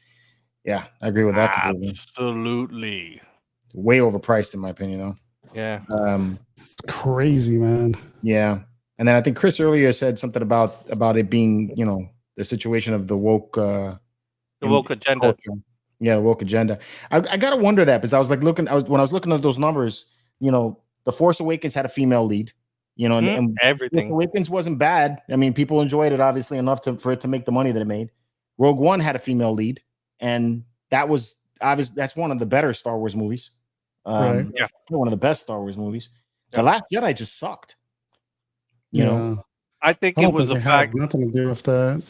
Yeah, I agree with that completely. Absolutely. Way overpriced, in my opinion, though. Yeah. It's crazy, man. Yeah. And then I think Chris earlier said something about it being, the situation of the woke agenda. Culture. Yeah, woke agenda. I gotta wonder that, because I was like when I was looking at those numbers, The Force Awakens had a female lead, and everything. Force Awakens wasn't bad. I mean, people enjoyed it obviously enough for it to make the money that it made. Rogue One had a female lead, and that was obviously that's one of the better Star Wars movies. Right. Yeah, one of the best Star Wars movies. The Last Jedi just sucked. I think it was a fact. Nothing to do with that.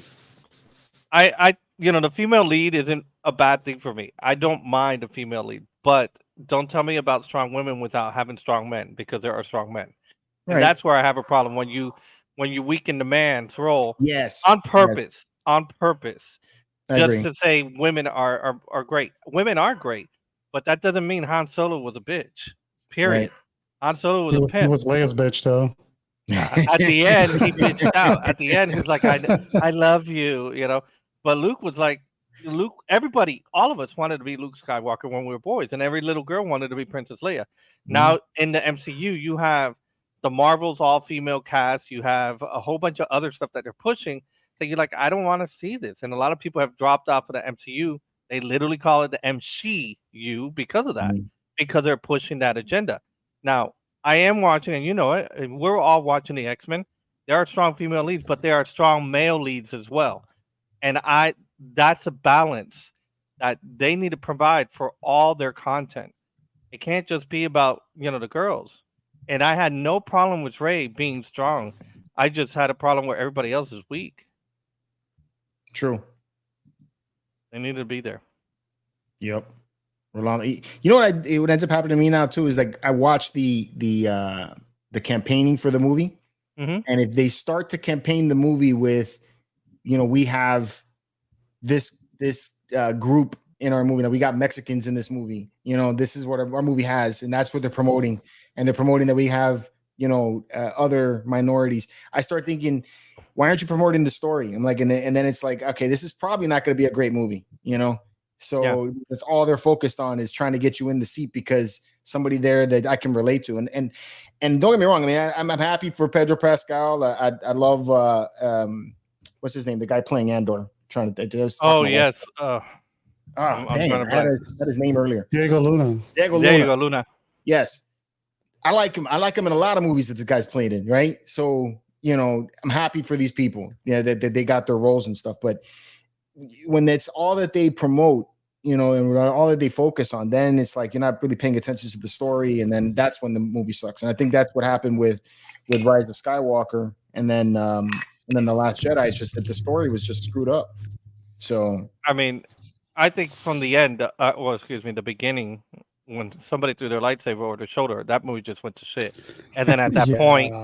The female lead isn't a bad thing for me. I don't mind a female lead, but don't tell me about strong women without having strong men, because there are strong men. And Right. that's where I have a problem when you weaken the man's role. Yes. On purpose. On purpose. I Just agree. to say women are great. Women are great, but that doesn't mean Han Solo was a bitch. Period. Right. Han Solo was a pimp. He was Leia's bitch though. At the end, he bitched out. At the end, he's like, I love you, you know. But Luke was like, everybody, all of us wanted to be Luke Skywalker when we were boys, and every little girl wanted to be Princess Leia. Mm-hmm. Now, in the MCU, you have the Marvel's all-female cast. You have a whole bunch of other stuff that they're pushing that you're like, I don't want to see this. And a lot of people have dropped off of the MCU. They literally call it the MCU because of that, because they're pushing that agenda. Now, I am watching, and you know it, we're all watching the X-Men. There are strong female leads, but there are strong male leads as well. And that's a balance that they need to provide for all their content. It can't just be about, you know, the girls. And I had no problem with Rey being strong. I just had a problem where everybody else is weak. True. They need to be there. Yep. You know what ends up happening to me now too is like I watch the campaigning for the movie, and if they start to campaign the movie with, you know, we have this group in our movie, that we got Mexicans in this movie, you know, this is what our movie has, and that's what they're promoting, and they're promoting that we have, you know, other minorities. I start thinking, why aren't you promoting the story? I'm like, and then it's like, okay, this is probably not going to be a great movie, you know. So that's all they're focused on, is trying to get you in the seat because somebody there that I can relate to. And don't get me wrong. I mean, I'm happy for Pedro Pascal. I love what's his name? The guy playing Andor. Trying to. Yes. Dang! I had his name earlier. Diego Luna. Diego Luna. Yes, I like him. I like him in a lot of movies that the guy's played in. Right. So, you know, I'm happy for these people. Yeah, that they got their roles and stuff. But when that's all that they promote, you know, and all that they focus on, then it's like you're not really paying attention to the story, and then that's when the movie sucks. And I think that's what happened with Rise of Skywalker, and then The Last Jedi. It's just that the story was just screwed up. So I mean, I think from the end, the beginning, when somebody threw their lightsaber over their shoulder, that movie just went to shit. And then at that point,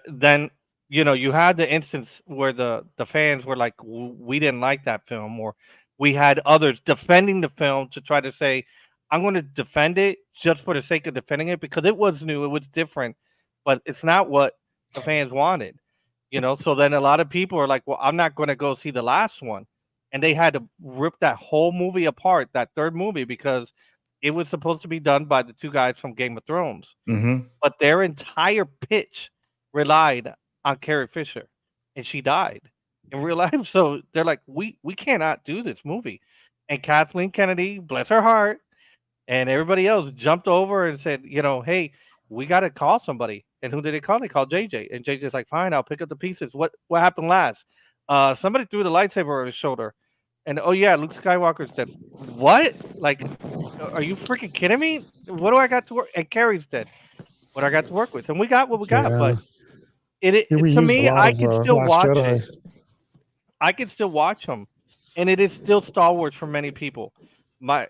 then you know, you had the instance where the fans were like, we didn't like that film, or we had others defending the film to try to say, I'm going to defend it just for the sake of defending it because it was new, it was different, but it's not what the fans wanted, you know. So then a lot of people are like, well, I'm not going to go see the last one. And they had to rip that whole movie apart, that third movie, because it was supposed to be done by the two guys from Game of Thrones. But their entire pitch relied on Carrie Fisher, and she died in real life. So they're like, we cannot do this movie. And Kathleen Kennedy, bless her heart, and everybody else jumped over and said, you know, hey, we got to call somebody. And who did they call? They called JJ. And JJ's like, fine, I'll pick up the pieces. What happened last? Somebody threw the lightsaber over his shoulder. And oh yeah, Luke Skywalker's dead. What? Like, are you freaking kidding me? What do I got to work? And Carrie's dead. What I got to work with, and we got what we got. But it to me, I can still watch it. I can still watch them, and it is still Star Wars for many people. My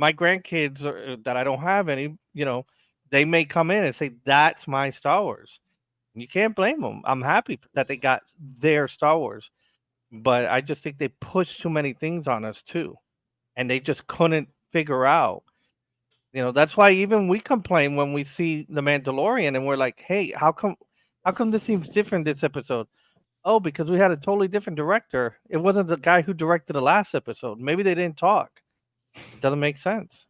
grandkids that I don't have any, you know, they may come in and say that's my Star Wars. And you can't blame them. I'm happy that they got their Star Wars. But I just think they pushed too many things on us too, and they just couldn't figure out. You know, that's why even we complain when we see The Mandalorian, and we're like, "Hey, how come this seems different this episode?" Oh, because we had a totally different director. It wasn't the guy who directed the last episode. Maybe they didn't talk. It doesn't make sense.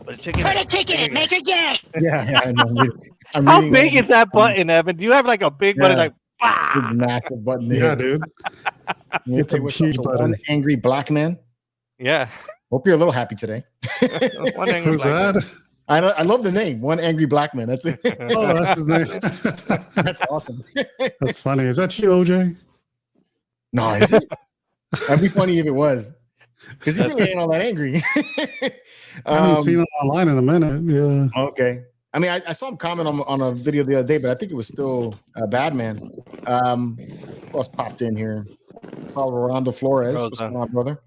Put a chicken and make it gay. Yeah, I know. How big is that button, Evan? Do you have like a big button like? Big massive button. Yeah, dude. It's a huge button. One angry black man. Yeah. Hope you're a little happy today. Who's that? I love the name. One angry black man. That's it. Oh, that's his name. That's awesome. That's funny. Is that you, OJ? No, is it? That'd be funny if it was. Because he really ain't all that angry. I haven't seen him online in a minute. Yeah. Okay. I mean, I saw him comment on a video the other day, but I think it was still Badman. Who else popped in here? Saw Rolando Flores. What's going on, brother?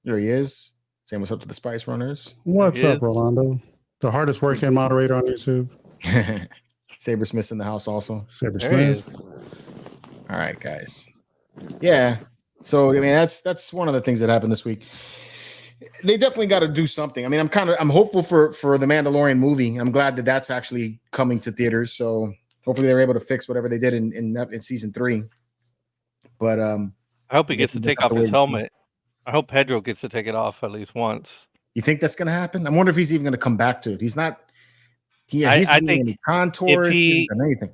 There he is. Saying what's up to the Spice Runners. What's up, Rolando? The hardest working moderator on YouTube. Saber Smith's in the house also. Saber Smith. All right, guys. Yeah. So I mean, that's one of the things that happened this week. They definitely got to do something. I mean, I'm hopeful for the Mandalorian movie. I'm glad that that's actually coming to theaters. So hopefully they're able to fix whatever they did in season 3. But I hope he gets to take off his helmet. I hope Pedro gets to take it off at least once. You think that's going to happen? I wonder if he's even going to come back to it. He's not. He's I think any contours or anything.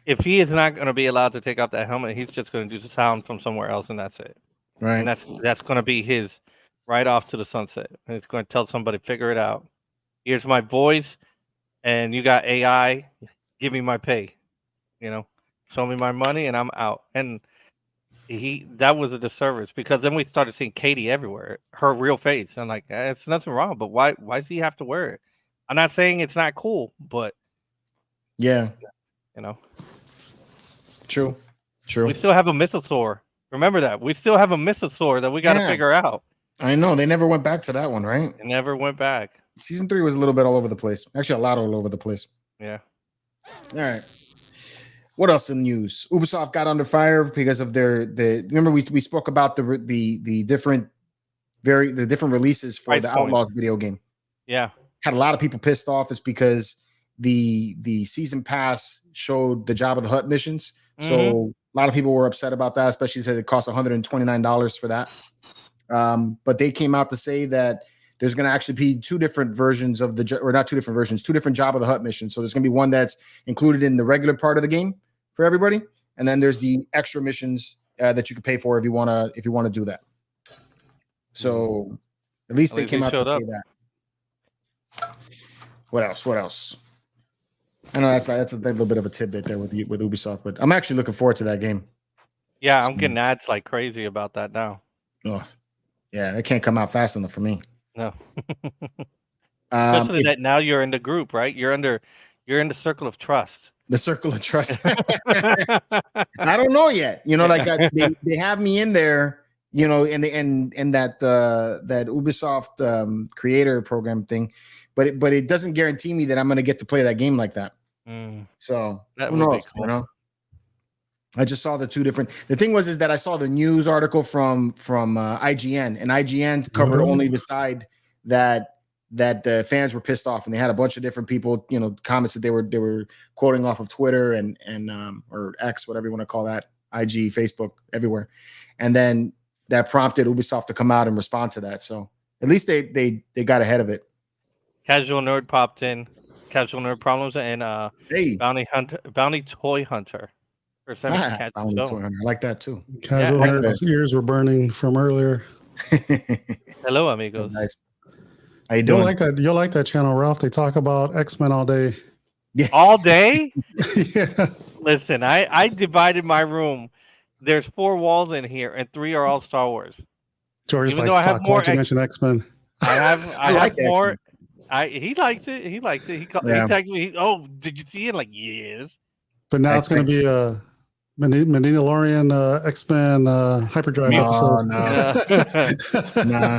If he is not going to be allowed to take off that helmet, he's just going to do the sound from somewhere else, and that's it. Right. And that's going to be his right off to the sunset. And it's going to tell somebody, figure it out. Here's my voice, and you got AI. Give me my pay. Show me my money, and I'm out. And that was a disservice, because then we started seeing Katie everywhere, her real face. I'm like, it's nothing wrong, but why does he have to wear it? I'm not saying it's not cool, but yeah, True. We still have a mythosaur. Remember that. We still have a mythosaur that we got to figure out. I know. They never went back to that one, right? It never went back. Season 3 was a little bit all over the place. Actually, a lot all over the place. Yeah. All right. What else in the news? Ubisoft got under fire because of remember we spoke about the different releases for the Outlaws video game. Yeah. Had a lot of people pissed off. It's because the season pass showed the Jabba the Hutt missions. So a lot of people were upset about that, especially said it cost $129 for that. But they came out to say that there's going to actually be two different versions two different Jabba the Hutt missions. So there's going to be one that's included in the regular part of the game for everybody, and then there's the extra missions that you can pay for if you want to do that. So at least they came out to say that. What else? I know that's a little bit of a tidbit there with Ubisoft, but I'm actually looking forward to that game. Yeah, I'm getting ads like crazy about that now. Oh, yeah, it can't come out fast enough for me. No. Especially that now you're in the group, right? You're in the circle of trust. The circle of trust. I don't know yet. They have me in there, in that Ubisoft creator program thing, but it doesn't guarantee me that I'm going to get to play that game like that. So who knows? Cool. I just saw the two different. The thing was that I saw the news article from IGN, and IGN covered only the side that the fans were pissed off, and they had a bunch of different people, comments that they were quoting off of Twitter and or X, whatever you want to call that, IG, Facebook, everywhere, and then that prompted Ubisoft to come out and respond to that. So at least they got ahead of it. Casual Nerd popped in. Casual Nerd Problems and Bounty Toy Hunter. Bounty Toy Hunter. I like that too. Casual Nerd's ears were burning from earlier. Hello, amigos. Nice. How you doing? You'll like that channel, Ralph. They talk about X-Men all day. Yeah. All day? Yeah. Listen, I divided my room. There's 4 walls in here, and 3 are all Star Wars. George is like, fuck, why'd you mention X-Men? I have more. He likes it. He liked it. He tagged me. Did you see it? Like, yes. But now it's going to be a Mandalorian X-Men hyperdrive episode. Nah.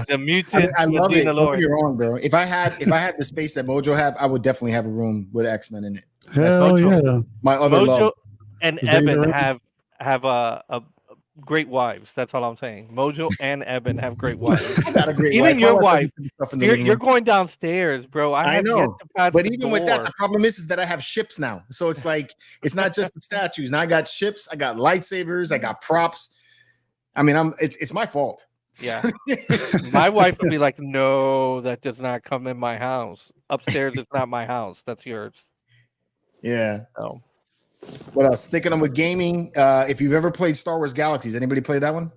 The mutant. I love it. Don't be wrong, bro. If I had the space that Mojo have, I would definitely have a room with X-Men in it. Hell yeah. My other Mojo love. And Eben have a great wives. That's all I'm saying. Mojo and Eben have great wives. Even your wife. You're going downstairs, bro. I know. But even with that, the problem is that I have ships now. So it's like, it's not just the statues. Now I got ships, I got lightsabers, I got props. I mean, it's my fault. Yeah. My wife would be like, no, that does not come in my house. Upstairs, it's not my house. That's yours. Yeah. So. What else? Sticking on with gaming. If you've ever played Star Wars Galaxies, anybody play that one?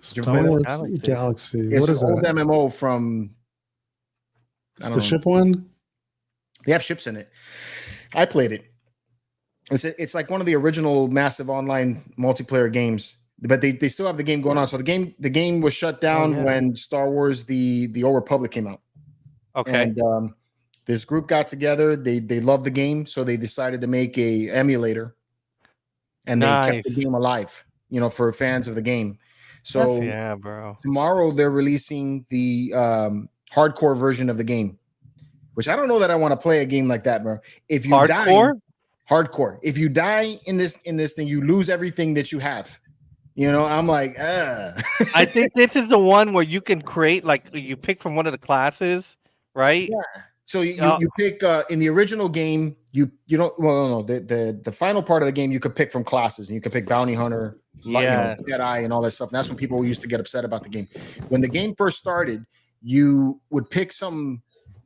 Star Wars Galaxy. What is an that? old MMO from. It's the ship one. They have ships in it. I played it. It's like one of the original massive online multiplayer games, but they still have the game going on. So the game was shut down when Star Wars the Old Republic came out. Okay. And this group got together. They loved the game, so they decided to make a emulator, and they kept the game alive. For fans of the game. So yeah, bro. Tomorrow they're releasing the hardcore version of the game, which I don't know that I want to play a game like that, bro. If you hardcore? Hardcore. If you die in this thing, you lose everything that you have. I'm like, I think this is the one where you can create, like, you pick from one of the classes, right? Yeah. So you pick in the original game, you don't no the final part of the game you could pick from classes, and you could pick bounty hunter, Jedi, and all that stuff. And that's when people used to get upset about the game. When the game first started, you would pick some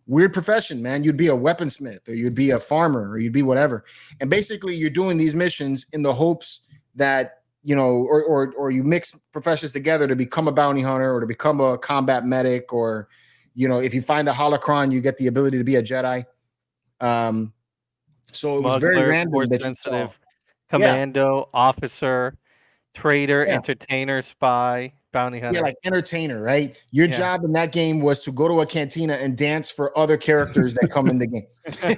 weird profession, man. You'd be a weaponsmith, or you'd be a farmer, or you'd be whatever. And basically you're doing these missions in the hopes that or you mix professions together to become a bounty hunter, or to become a combat medic, or if you find a holocron, you get the ability to be a Jedi. So it was very random that you saw. Commando, officer, trader, entertainer, spy, bounty hunter. Yeah, like entertainer, right? Your job in that game was to go to a cantina and dance for other characters that come in the game.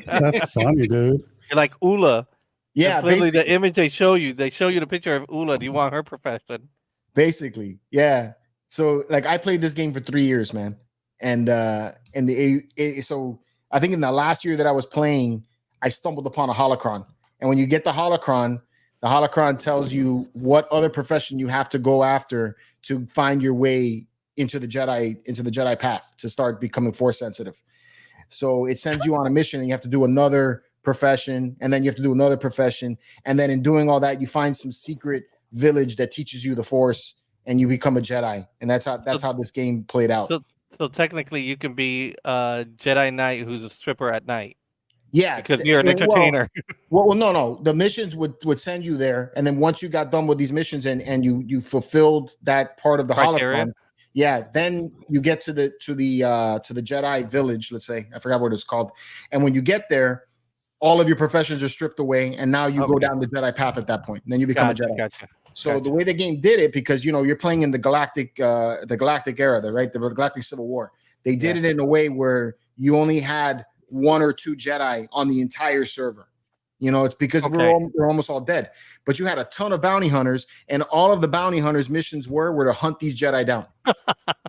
That's funny, dude. You're like Ula. Yeah, that's literally the image they show you. They show you the picture of Ula. Do you want her profession? Basically, yeah. So like I played this game for 3 years, man. And so I think in the last year that I was playing, I stumbled upon a holocron. And when you get the holocron tells you what other profession you have to go after to find your way into the Jedi path to start becoming force sensitive. So it sends you on a mission, and you have to do another profession, and then you have to do another profession, and then in doing all that, you find some secret village that teaches you the force, and you become a Jedi. And that's how this game played out. So technically, you can be a Jedi Knight who's a stripper at night. Yeah, because you're an entertainer. Well, no. The missions would send you there, and then once you got done with these missions and you fulfilled that part of the holocron, then you get to the Jedi village. Let's say, I forgot what it's called. And when you get there, all of your professions are stripped away, and now you go down the Jedi path at that point. And then you become a Jedi. So the way the game did it, because you're playing in the galactic era, right? The Galactic Civil War. They did it in a way where you only had 1 or 2 Jedi on the entire server. It's because we're almost all dead. But you had a ton of bounty hunters, and all of the bounty hunters' missions were to hunt these Jedi down.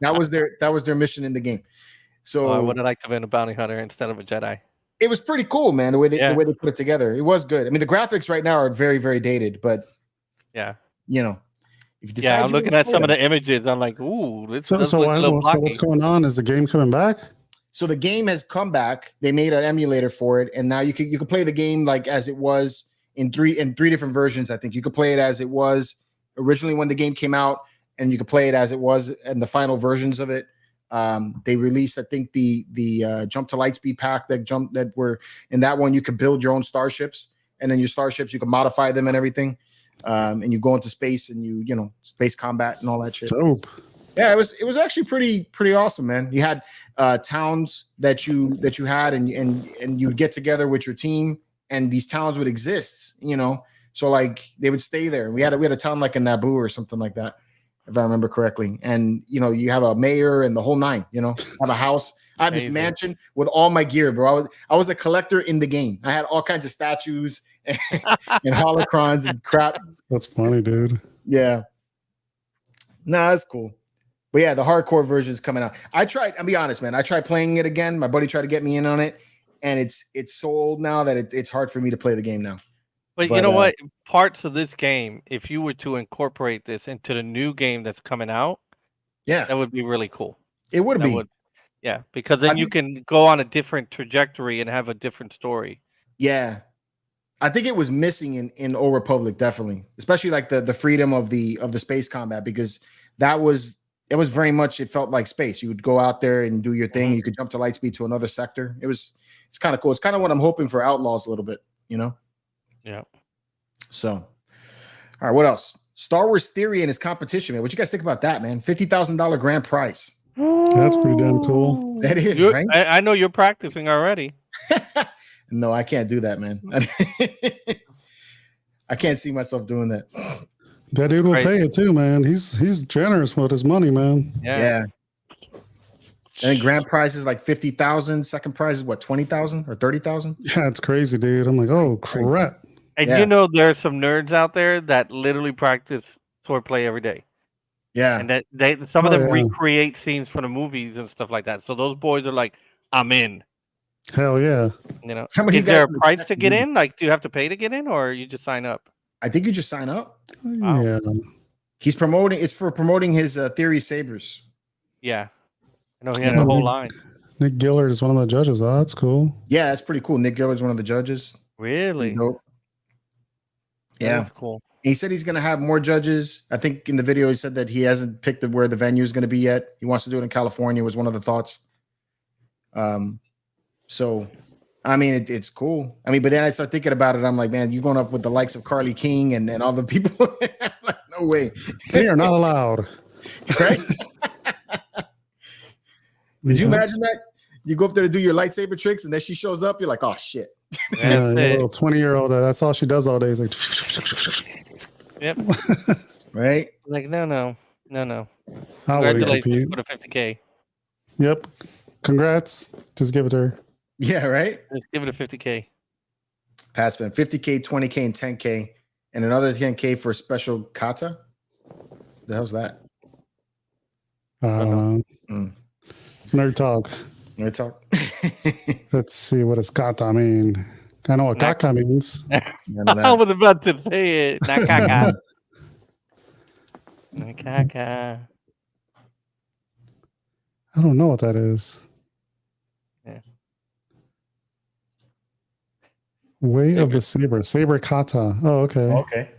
That was their mission in the game. So I would have liked to have been a bounty hunter instead of a Jedi. It was pretty cool, man. The way they put it together, it was good. I mean, the graphics right now are very, very dated, but if you decide I'm looking at some of the images. I'm like, ooh. So what's going on? Is the game coming back? So the game has come back. They made an emulator for it, and now you can play the game like as it was in three different versions. I think you could play it as it was originally when the game came out, and you could play it as it was in the final versions of it. They released, I think, the Jump to Lightspeed pack that were in that one. You could build your own starships, and then your starships you can modify them and everything. And you go into space, and you space combat and all that shit. Dope. Yeah, it was actually pretty awesome, man. You had towns that you had, and you'd get together with your team, and these towns would exist, So like they would stay there. We had a town like in Naboo or something like that, if I remember correctly. And you have a mayor and the whole nine. Have a house. I had this mansion with all my gear, bro. I was a collector in the game. I had all kinds of statues and holocrons and crap. That's funny, dude. Yeah. No, that's cool. But yeah, the hardcore version is coming out. I'll be honest, man. I tried playing it again. My buddy tried to get me in on it, and it's so old now that it's hard for me to play the game now. But you know what? Parts of this game, if you were to incorporate this into the new game that's coming out, that would be really cool. It would be. Because then you can go on a different trajectory and have a different story. Yeah. I think it was missing in Old Republic, definitely. Especially like the freedom of the space combat, because it was very much, it felt like space. You would go out there and do your thing. Mm-hmm. You could jump to Lightspeed to another sector. It's kind of cool. It's kind of what I'm hoping for Outlaws a little bit, Yeah. So, all right, what else? Star Wars Theory and his competition, man. What you guys think about that, man? $50,000 grand prize. That's pretty damn cool. That is, right? I know you're practicing already. No, I can't do that, man. I can't see myself doing that. That dude will pay it too, man. He's generous with his money, man. Yeah. And grand prize is like 50,000. Second prize is what, 20,000 or 30,000? Yeah, it's crazy, dude. I'm like, oh crap. And there are some nerds out there that literally practice swordplay every day. Yeah. And some of them recreate scenes from the movies and stuff like that. So those boys are like, I'm in. Hell yeah. You know, is there a price to get in? Like, do you have to pay to get in, or you just sign up? I think you just sign up. Wow. Yeah. He's promoting. It's for promoting his Theory sabers. Yeah. I know he has a whole line. Nick Gillard is one of the judges. Oh, that's cool. Yeah, that's pretty cool. Nick Gillard's one of the judges. Really? Yeah. That's cool. He said he's going to have more judges. I think in the video he said that he hasn't picked where the venue is going to be yet. He wants to do it in California was one of the thoughts. So, I mean, it's cool. I mean, but then I start thinking about it. I'm like, man, you're going up with the likes of Carly King and all the people. Like, no way. They are not allowed. Right? Did you imagine that? You go up there to do your lightsaber tricks, and then she shows up. You're like, oh, shit. Yeah, little 20-year-old. That's all she does all day. Is like, yep. Right? Like, no. How would he compete? Put a 50K. Yep. Congrats. Just give it to her. Yeah, right? Just give it a 50K. Pass spend 50K, 20K, and 10K, and another 10K for a special kata. The hell's that? I don't know. Nerd talk. Nerd talk. Let's see what it's kata mean. I know what kaka means. I was about to say it. Not kaka. Kaka. I don't know what that is. Yeah. Way of the saber. Saber kata. Oh, okay. Okay.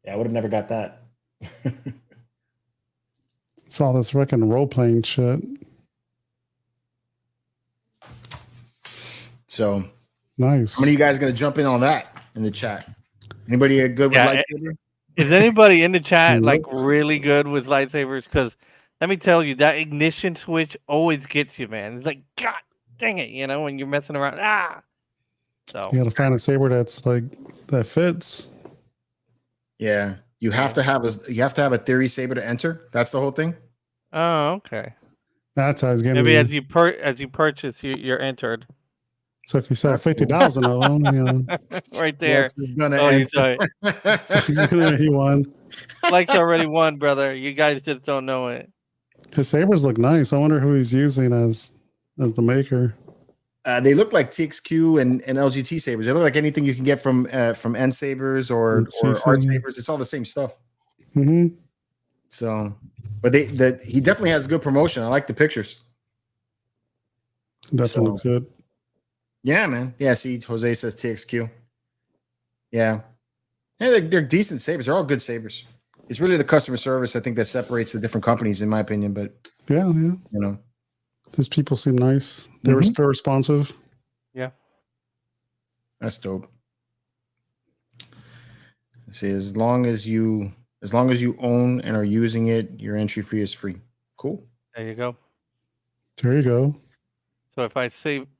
Yeah, I would have never got that. It's all this freaking role-playing shit. So nice. How many of you guys going to jump in on that in the chat? Anybody good with lightsaber? Is anybody in the chat like really good with lightsabers? Because let me tell you, that ignition switch always gets you, man. It's like, God dang it, you know, when you're messing around. So you got to find a saber that's like that fits. Yeah, you have to have a theory saber to enter. That's the whole thing. Oh, okay. That's how it's getting. Maybe as you purchase, you're entered. So if you sell 50,000 of them, you know, right there. You saw it. He won. Likes already won, brother. You guys just don't know it. His sabers look nice. I wonder who he's using as the maker. They look like TXQ and LGT sabers. They look like anything you can get from N sabers or Art sabers. It's all the same stuff. Mm-hmm. So, but he definitely has good promotion. I like the pictures. Definitely looks good. Yeah, man. Yeah, see, Jose says TXQ. Yeah. Yeah, they're decent sabers. They're all good sabers. It's really the customer service, I think, that separates the different companies, in my opinion. But yeah. You know. These people seem nice. They're responsive. Yeah. That's dope. See, as long as you own and are using it, your entry fee is free. Cool. There you go. There you go. So if I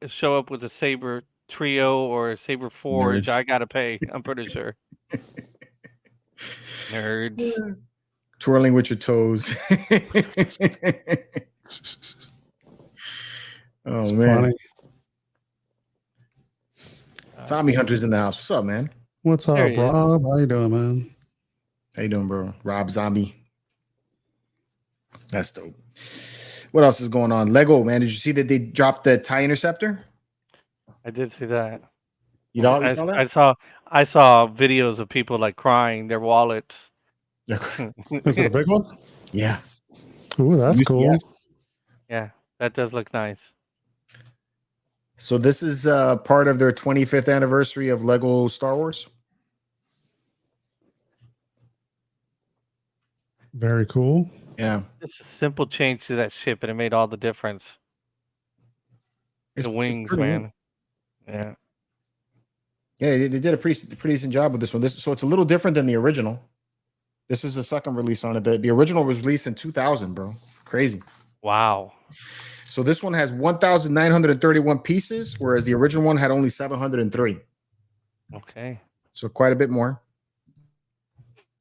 show up with a Saber Trio or a Saber Forge, I gotta pay. I'm pretty sure. Nerds. Twirling with your toes. Oh, it's man. Funny. Zombie Hunter's in the house. What's up, man? What's up, Rob? How you doing, man? How you doing, bro? Rob Zombie. That's dope. What else is going on? Lego, man. Did you see that they dropped the TIE Interceptor? I did see that. You saw that? I saw videos of people like crying their wallets. Is it a big one? Yeah. Ooh, that's cool. Yeah, that does look nice. So this is part of their 25th anniversary of Lego Star Wars. Very cool. Yeah. It's a simple change to that ship, and it made all the difference. The wings, man. Yeah. Yeah, they did a pretty decent job with this one. So it's a little different than the original. This is the second release on it. The original was released in 2000, bro. Crazy. Wow. So this one has 1,931 pieces, whereas the original one had only 703. Okay. So quite a bit more.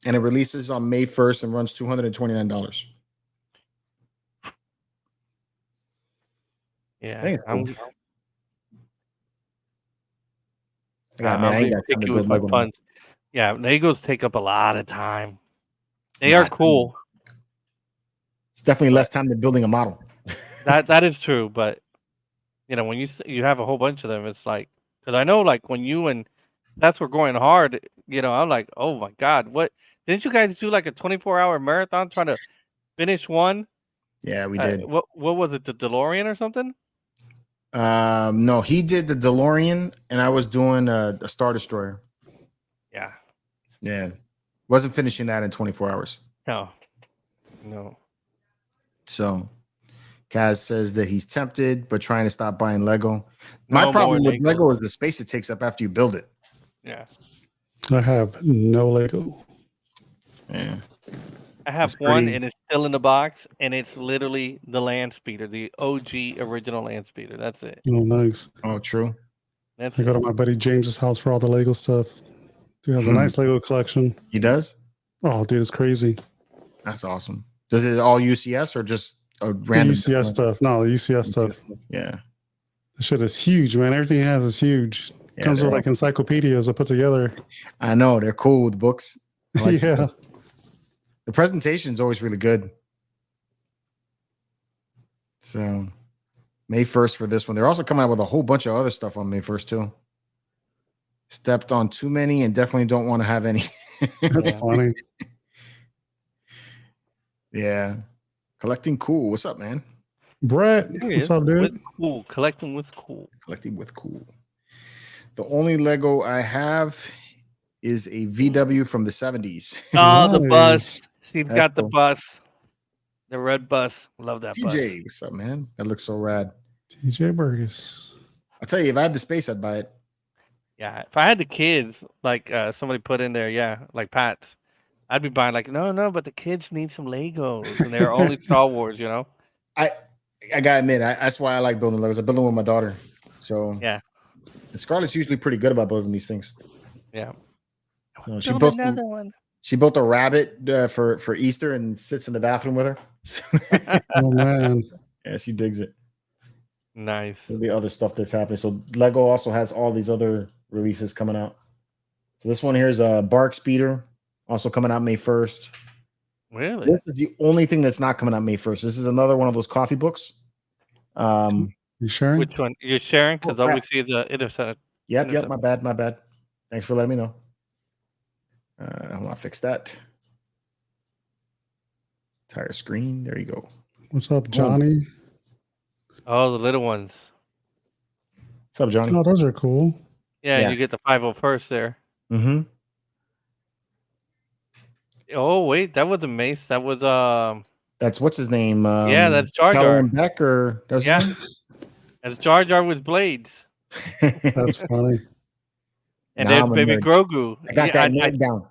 And it releases on May 1st and runs $229. Yeah. I I'm picky with my funds. Yeah, Legos take up a lot of time. They are cool. It's definitely less time than building a model. That is true, but when you have a whole bunch of them, it's like, because I know like when you and that's were going hard, I'm like, oh my god, what didn't you guys do like a 24-hour marathon trying to finish one? Yeah, we did. What was it, the DeLorean or something? No, he did the DeLorean, and I was doing a Star Destroyer. Yeah, wasn't finishing that in 24 hours. No. So Kaz says that he's tempted, but trying to stop buying Lego. My problem with Lego is the space it takes up after you build it. Yeah. I have no Lego. Yeah. I have one, and it's still in the box, and it's literally the land speeder, the OG original land speeder. That's it. Oh, nice. Oh, true. I go to my buddy James's house for all the Lego stuff. Dude has a nice Lego collection. He does? Oh, dude, it's crazy. That's awesome. Does it all UCS or just a random UCS stuff? No, UCS stuff. Yeah. The shit is huge, man. Everything he has is huge. Yeah, comes with like encyclopedias I put together. I know. They're cool with books. Like yeah. The presentation is always really good. So May 1st for this one. They're also coming out with a whole bunch of other stuff on May 1st too. Stepped on too many and definitely don't want to have any. That's funny. Yeah. Collecting cool. What's up, man? Brett, what's up, dude? Cool. Collecting with cool. Collecting with cool. The only Lego I have is a VW from the 70s. Oh, the bus. He's got the bus. The red bus. Love that bus. TJ, what's up, man? That looks so rad. TJ Burgess. I'll tell you, if I had the space, I'd buy it. Yeah, if I had the kids, like somebody put in there, like Pat's, I'd be buying like, no, but the kids need some Legos, and they're only Star Wars, I gotta admit, that's why I like building Legos. I build them with my daughter, so yeah. And Scarlett's usually pretty good about building these things. Yeah. So she built a rabbit for Easter and sits in the bathroom with her. Oh man, yeah, she digs it. Nice. The other stuff that's happening. So Lego also has all these other releases coming out. So this one here is a Bark Speeder, also coming out May 1st. Really? This is the only thing that's not coming out May 1st. This is another one of those coffee books. You sharing? Which one? You're sharing? Because all we see is the intercept. Yep. My bad. Thanks for letting me know. I want to fix that. Entire screen. There you go. What's up, Johnny? Oh, the little ones. What's up, Johnny? Oh, those are cool. Yeah. You get the 501st there. Mm-hmm. Oh wait, that wasn't Mace. That was That's what's his name? that's Jar Jar. Beck or That's Jar Jar with blades. That's funny. And there's baby Grogu. I got that nerd down.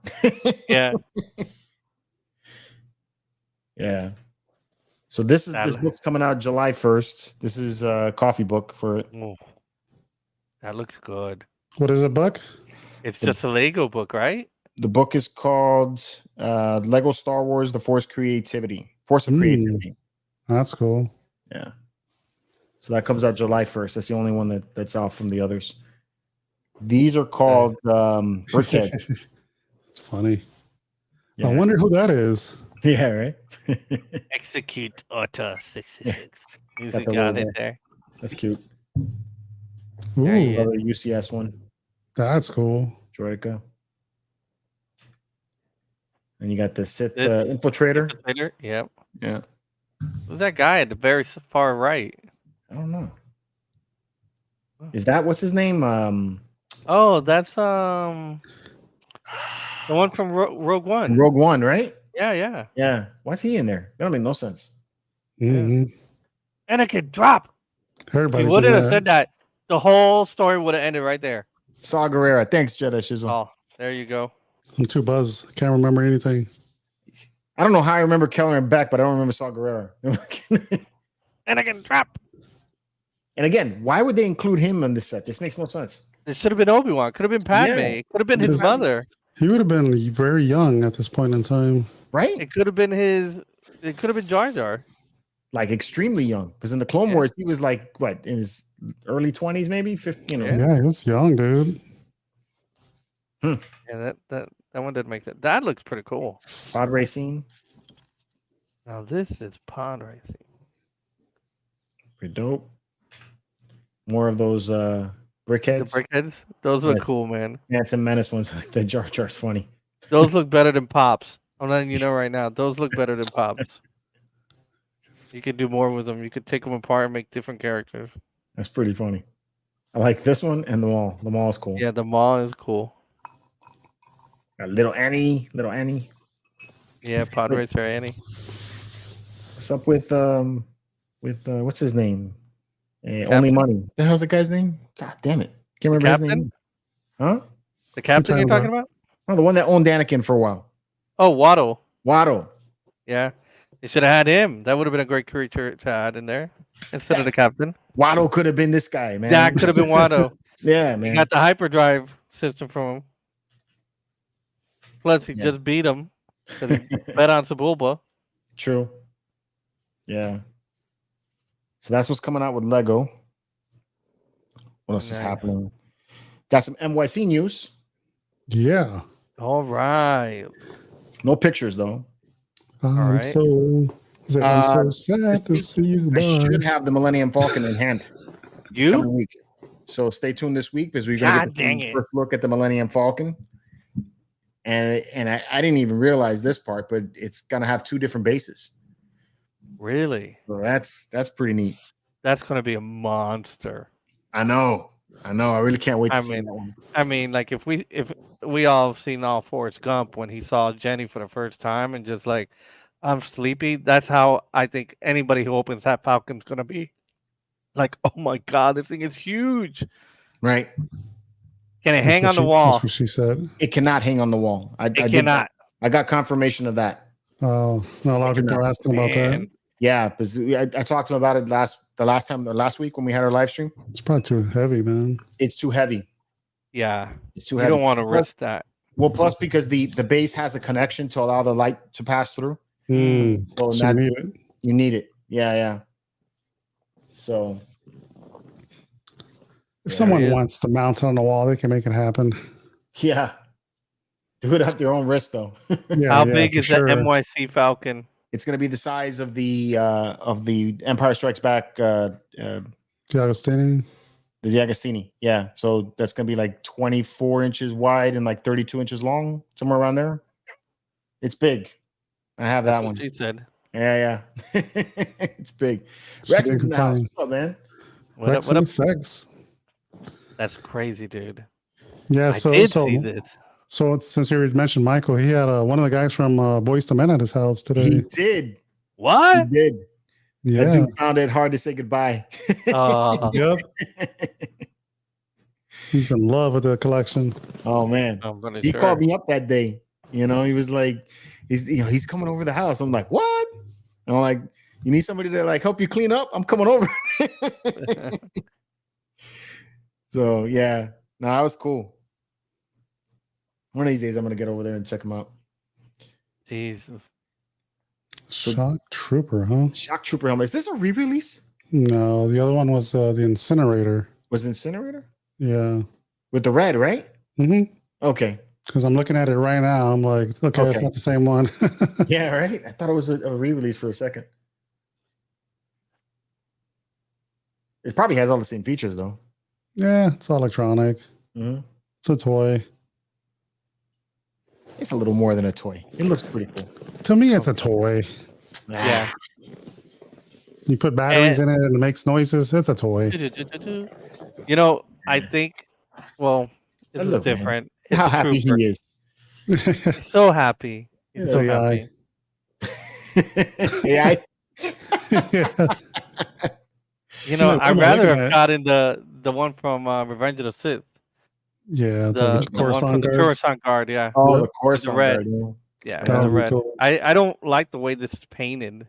Yeah. Yeah. So this book's coming out July 1st. This is a coffee book for it. Ooh, that looks good. What is it, Buck? It's just a Lego book, right? The book is called Lego Star Wars: The Force of Creativity. That's cool. Yeah. So that comes out July 1st. That's the only one that's out from the others. These are called Brickhead. It's funny. Yeah. I wonder who that is. Yeah, right? Execute Auto 66. Got got it there. That's cute. Ooh, Another UCS one. That's cool. Droids. And you got the Sith Infiltrator. Yep. Yeah. Who's that guy at the very far right? I don't know. Is that what's his name? Oh, that's the one from Rogue One. Rogue One, right? Yeah. Yeah. Why's he in there? That don't make no sense. Mm-hmm. And it could drop. Everybody would have said that. The whole story would have ended right there. Saw Gerrera. Thanks, Jedi Shizzle. Oh, there you go. I'm too buzzed. I can't remember anything. I don't know how I remember Keller and Beck, but I don't remember Saw Gerrera. And I can drop. And again, why would they include him on this set? This makes no sense. It should have been Obi-Wan. Could have been Padme. Yeah. It could have been his mother. He would have been very young at this point in time. Right? It could have been it could have been Jar Jar. Like extremely young. Because in the Clone Wars, he was like, what, in his early 20s, maybe? 50, Yeah, he was young, dude. Yeah, that That one didn't make that. That looks pretty cool. Pod racing. Now this is pod racing. Pretty dope. More of those brickheads. The brickheads? Those look cool, man. Phantom Menace ones. The Jar Jar's funny. Those look better than Pops. I'm letting you know right now. Those look better than Pops. You could do more with them. You could take them apart and make different characters. That's pretty funny. I like this one and the mall. The mall is cool. Yeah, the mall is cool. Got little Annie. Yeah, Pod Racer Annie. What's up with what's his name? Only Money. The hell's the guy's name? God damn it. Can't remember his name. Huh? The captain you're talking about? Oh, the one that owned Anakin for a while. Oh, Waddle. Yeah. You should have had him. That would have been a great creature to add in there instead of the captain. Waddle could have been this guy, man. That could have been Waddle. Yeah, man. He got the hyperdrive system from him. Plus, he just beat him because he bet on Sebulba. True. Yeah. So that's what's coming out with Lego. What else is happening? Got some NYC news. Yeah. All right. No pictures though. I'm so sad to see you. I should have the Millennium Falcon in hand. You? So stay tuned this week because we're gonna get the first look at the Millennium Falcon. And I didn't even realize this part, but it's gonna have 2 different bases. Really? So that's pretty neat. That's gonna be a monster. I know. I really can't wait to see that one. I mean, like if we all have seen all Forrest Gump when he saw Jenny for the first time and just like, I'm sleepy. That's how I think anybody who opens that Falcon's gonna be. Like, oh my god, this thing is huge. Right. Can it hang on the wall? That's what she said. It cannot hang on the wall. I cannot. I got confirmation of that. Oh, no, a lot of people are asking about that. Yeah, because I talked to him about it last week when we had our live stream. It's probably too heavy, man. It's too heavy. Yeah, it's too heavy. You don't want to risk that. Well, plus because the base has a connection to allow the light to pass through. So you need it. You need it. Yeah. So if someone wants to mount it on the wall, they can make it happen. Yeah. Do it at their own risk, though. How big is the NYC Falcon? It's going to be the size of the Empire Strikes Back. The Agostini. The Agostini. Yeah. So that's going to be like 24 inches wide and like 32 inches long, somewhere around there. It's big. I have that one. She said. Yeah. It's big. Rex is in the house. What's up, man? Rex and effects. That's crazy, dude. Yeah. I did see this. So since you mentioned Michael, he had one of the guys from Boys to Men at his house today. He did. What? He did. Yeah. That dude found it hard to say goodbye. Yep. He's in love with the collection. Oh man, he called me up that day. He was like, he's coming over the house. I'm like, what? And I'm like, you need somebody to like help you clean up? I'm coming over. So yeah, no, that was cool. One of these days, I'm gonna get over there and check them out. Jesus. Shock Trooper, huh? Shock Trooper helmet. Is this a re-release? No, the other one was the Incinerator. Was Incinerator? Yeah. With the red, right? Mm-hmm. Okay. Because I'm looking at it right now. I'm like, okay, it's not the same one. Yeah, right? I thought it was a re-release for a second. It probably has all the same features, though. Yeah, it's electronic. Mm-hmm. It's a toy. It's a little more than a toy. It looks pretty cool. To me, it's a toy. Yeah. You put batteries in it and it makes noises. It's a toy. I think, this is different. It's how happy he is. He's so happy. He's so happy. It's AI. I'd rather have gotten the one from Revenge of the Sith. Yeah, the Coruscant Guard, yeah. Oh, the Coruscant Guard. Yeah, the red. Cool. I don't like the way this is painted.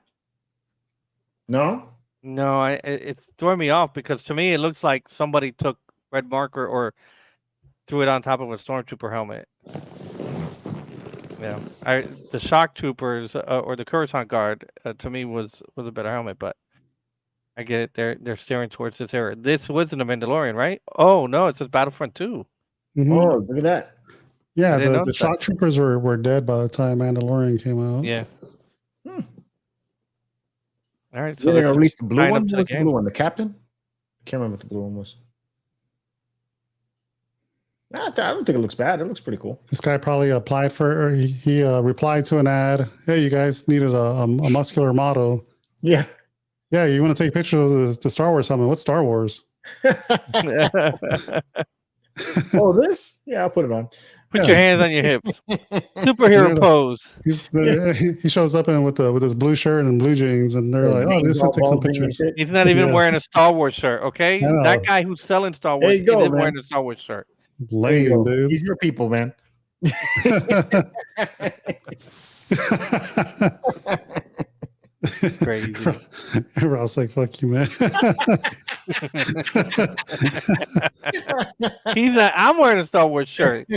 No? No, it's throwing me off because to me it looks like somebody took red marker or threw it on top of a stormtrooper helmet. Yeah, the shock troopers or the Coruscant Guard to me was a better helmet, but I get it. They're steering towards this era. This wasn't a Mandalorian, right? Oh no, it says Battlefront 2. Mm-hmm. Oh, look at that. Yeah, the shock troopers were dead by the time Mandalorian came out. Yeah. All right. So they're gonna release the blue one. What's the blue one? The captain? I can't remember what the blue one was. I don't think it looks bad. It looks pretty cool. This guy probably applied for. He replied to an ad. Hey, you guys needed a muscular model. Yeah. Yeah, you want to take a picture of the Star Wars something? What's Star Wars? Oh, this? Yeah, I'll put it on. Put your hands on your hips. Superhero pose. He shows up with his blue shirt and blue jeans, and they're like, "Oh, this will take some pictures." He's not even wearing a Star Wars shirt. Okay, that guy who's selling Star Wars isn't wearing a Star Wars shirt. Lame, dude. He's your people, man. Crazy. Ross like, fuck you, man. He's like, I'm wearing a Star Wars shirt.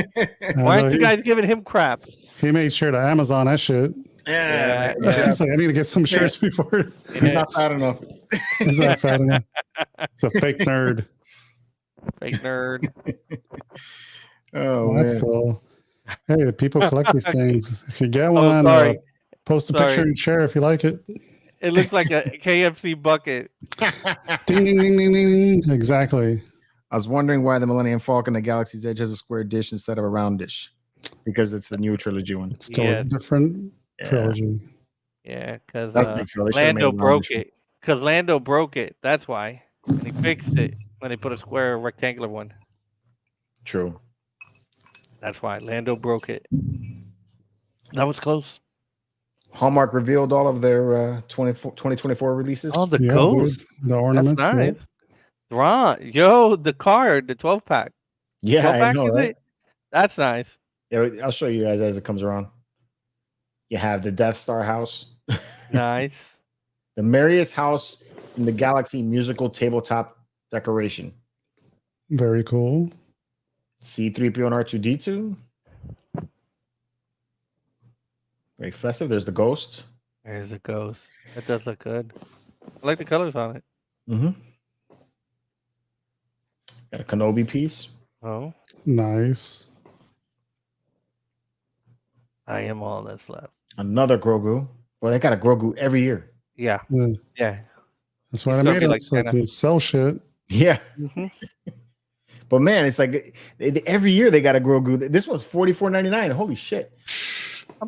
Why aren't you guys giving him crap? He made sure to Amazon that shit. Yeah. He's like, I need to get some shirts before. He's not fat enough. He's not fat enough. It's a fake nerd. Fake nerd. Oh, that's cool. Hey, the people collect these things. If you get one, post a picture and share if you like it. It looks like a KFC bucket. Ding, ding, ding, ding, ding. Exactly. I was wondering why the Millennium Falcon, the Galaxy's Edge, has a square dish instead of a round dish. Because it's the new trilogy one. It's still a different trilogy. Yeah, because Lando broke it. Because Lando broke it. That's why. And he fixed it when they put a square rectangular one. True. That's why Lando broke it. That was close. Hallmark revealed all of their 2024 releases. Oh, the ghost. The ornaments. That's nice. Ron, the card, the 12-pack. Yeah, 12-pack, I know, right? That's nice. Yeah, I'll show you guys as it comes around. You have the Death Star house. Nice. The merriest house in the galaxy musical tabletop decoration. Very cool. C-3PO and R2-D2. Very festive. There's the ghost. There's a ghost. That does look good. I like the colors on it. Mm-hmm. Got a Kenobi piece. Oh. Nice. I am all that's left. Another Grogu. Well, they got a Grogu every year. Yeah. Yeah. That's why they made it so they can sell shit. Yeah. Mm-hmm. But man, it's like every year they got a Grogu. This one's $44.99. Holy shit.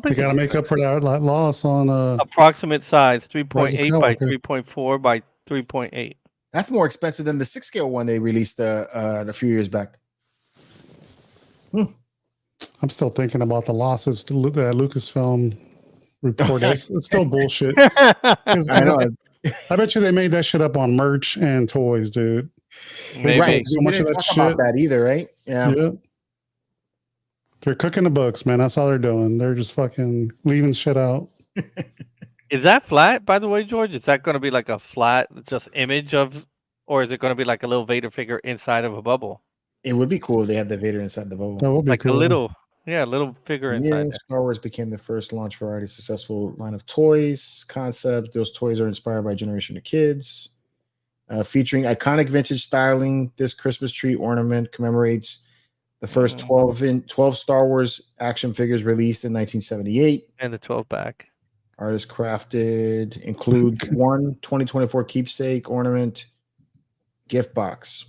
They got to make up for that loss on approximate size 3.8 by 3.4 by 3.8. That's more expensive than the 6-scale one they released a few years back. I'm still thinking about the losses that Lucasfilm report. It's still bullshit. I bet you they made that shit up on merch and toys, dude. Right. So much of that shit. About that either, right? Yeah. They're cooking the books, man. That's all they're doing. They're just fucking leaving shit out. Is that flat, by the way, George? Is that going to be like a flat just image of, or is it going to be like a little Vader figure inside of a bubble? It would be cool if they had the Vader inside the bubble. That would be like cool. A little figure inside there. Star Wars became the first launch for already successful line of toys concept. Those toys are inspired by a generation of kids. Featuring iconic vintage styling, this Christmas tree ornament commemorates the first 12 Star Wars action figures released in 1978. And the 12-pack. Artist crafted include one 2024 keepsake ornament gift box.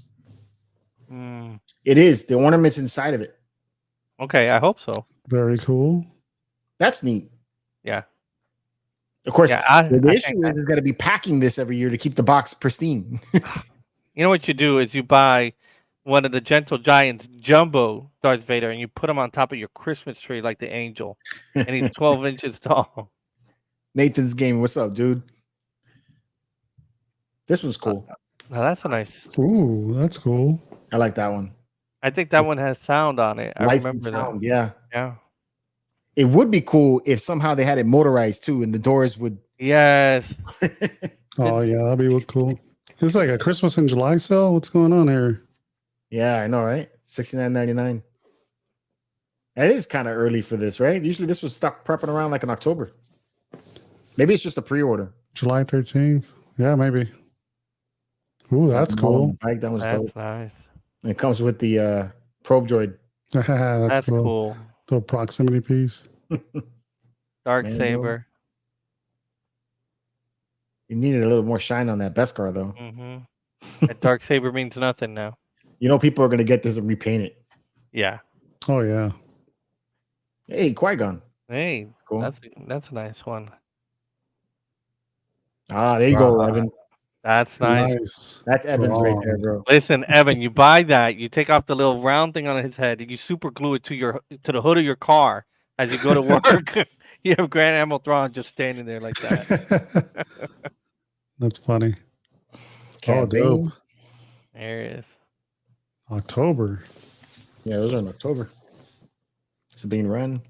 It is. The ornament's inside of it. Okay, I hope so. Very cool. That's neat. Yeah. Of course, the issue is got to be packing this every year to keep the box pristine. You know what you do is you buy one of the Gentle Giants jumbo Darth Vader and you put him on top of your Christmas tree like the angel. And he's 12 inches tall. Nathan's Game. What's up, dude? This one's cool. Now that's a nice. Ooh, that's cool. I like that one. I think that one has sound on it. I remember sound, that. Yeah. Yeah. It would be cool if somehow they had it motorized too, and the doors would. Yes. Oh yeah, that'd be cool. It's like a Christmas in July sale. What's going on here? Yeah, I know, right? $69.99. It is kind of early for this, right? Usually this was stuck prepping around like in October. Maybe it's just a pre-order. July 13th. Yeah, maybe. Ooh, that's cool. That was that's dope. Nice. And it comes with the probe droid. That's cool. Little proximity piece. Dark saber. You needed a little more shine on that Beskar, though. That dark saber means nothing now. You know, people are going to get this and repaint it. Yeah. Oh, yeah. Hey, Qui-Gon. Hey, cool. That's a nice one. Ah, there you go, Evan. That's nice. That's Evan's right there, bro. Listen, Evan, you buy that, you take off the little round thing on his head, and you super glue it to the hood of your car as you go to work. You have Grand Admiral Thrawn just standing there like that. That's funny. Oh, dope. There it is. October. Yeah, those are in October. Sabine Wren.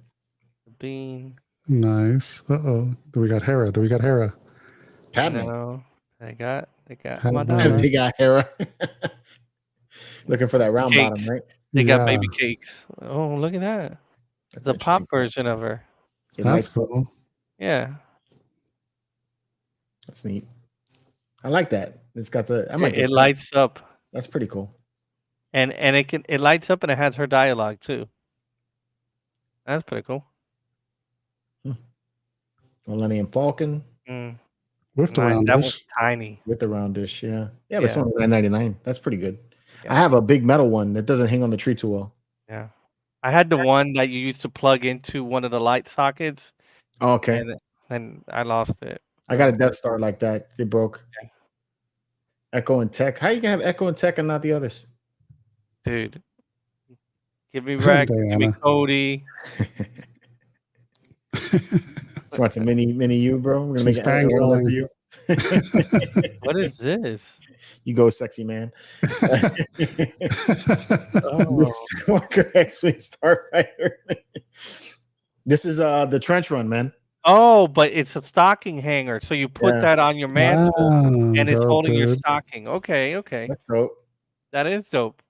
Sabine. Nice. Uh-oh. Do we got Hera? Padme. No, they got Madonna. They got Hera. Looking for that round bottom, right? They got baby cakes. Oh, look at that. That's the pop version of her. That's cool. Yeah. That's neat. I like that. It's got the. It lights up. That's pretty cool. And it lights up and it has her dialogue too. That's pretty cool. Millennium Falcon. With the round dish. That was tiny. With the round dish, yeah. Yeah, but it's only $9.99. That's pretty good. Yeah. I have a big metal one that doesn't hang on the tree too well. Yeah. I had the one that you used to plug into one of the light sockets. Oh, okay. And I lost it. I got a Death Star like that. It broke. Yeah. Echo and Tech. How you gonna have Echo and Tech and not the others? Dude. Give me Rex. Give me Cody. So what's a mini you, bro? We're gonna make an for you. What is this? You go, sexy man. Walker X-Wing Starfighter. This is the trench run, man. Oh, but it's a stocking hanger, so you put that on your mantle, and it's holding your stocking. Okay. That's dope. That is dope.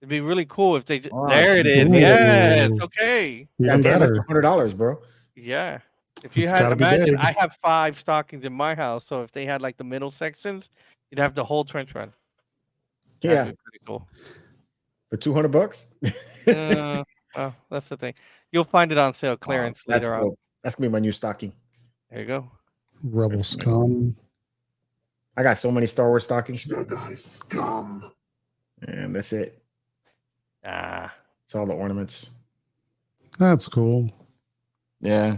It'd be really cool if they. There it is. Yes. Okay. That's $100, bro. Yeah. If you had, imagine, I have 5 stockings in my house, so if they had like the middle sections, you'd have the whole trench run. That'd be pretty cool. For $200? Oh, that's the thing. You'll find it on sale clearance later on. That's gonna be my new stocking. There you go. Rebel scum. I got so many Star Wars stockings. Scum. And that's it. It's all the ornaments. That's cool. Yeah.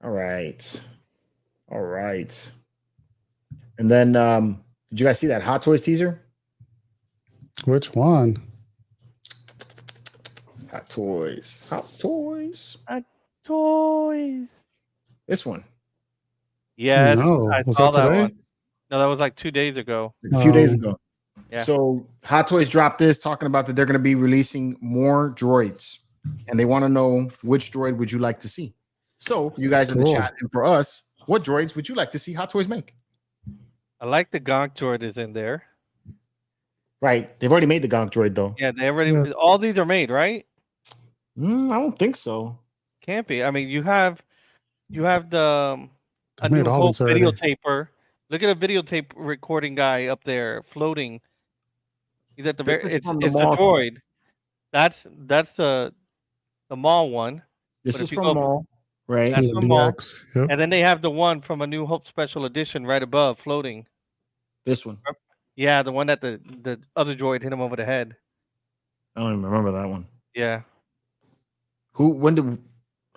All right. And then did you guys see that Hot Toys teaser? Which one? Hot Toys. This one. Yes, no. I saw that one. No, that was like 2 days ago. A few days ago. Yeah. So Hot Toys dropped this, talking about that they're going to be releasing more droids, and they want to know which droid would you like to see. So you guys in the chat, and for us, what droids would you like to see Hot Toys make? I like the Gonk droid is in there. Right. They've already made the Gonk droid, though. Yeah, they already. All these are made, right? I don't think so. Can't be. I mean, you have the a new videotaper. Look at a videotape recording guy up there floating. He's at the very. It's a droid. That's the mall one. This is from mall, right? That's from mall. Yep. And then they have the one from A New Hope Special Edition right above, floating. This one. Yeah, the one that the other droid hit him over the head. I don't even remember that one. Yeah. When did?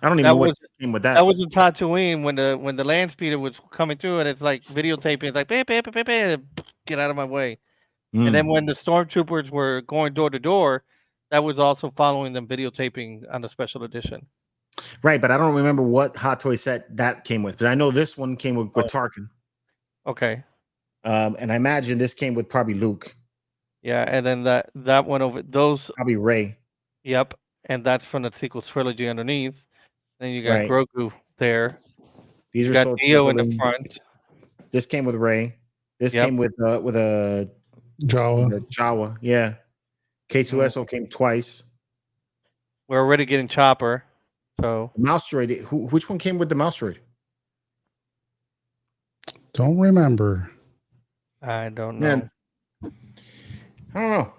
I don't even know what came with that. That was in Tatooine when the land speeder was coming through, and it's like videotaping. It's like, get out of my way. And then when the stormtroopers were going door to door, that was also following them videotaping on the special edition. Right, but I don't remember what Hot Toy set that came with. But I know this one came with Tarkin. Okay. And I imagine this came with probably Luke. Yeah, and then that one over those probably Rey. Yep, and that's from the sequel trilogy underneath. Then you got Grogu there. These you got Neo in the front. This came with Rey. This came with a Jawa. Yeah. K2SO came twice. We're already getting Chopper. So the mouse droid. Which one came with the mouse droid? Don't remember. I don't know. Man, I don't know.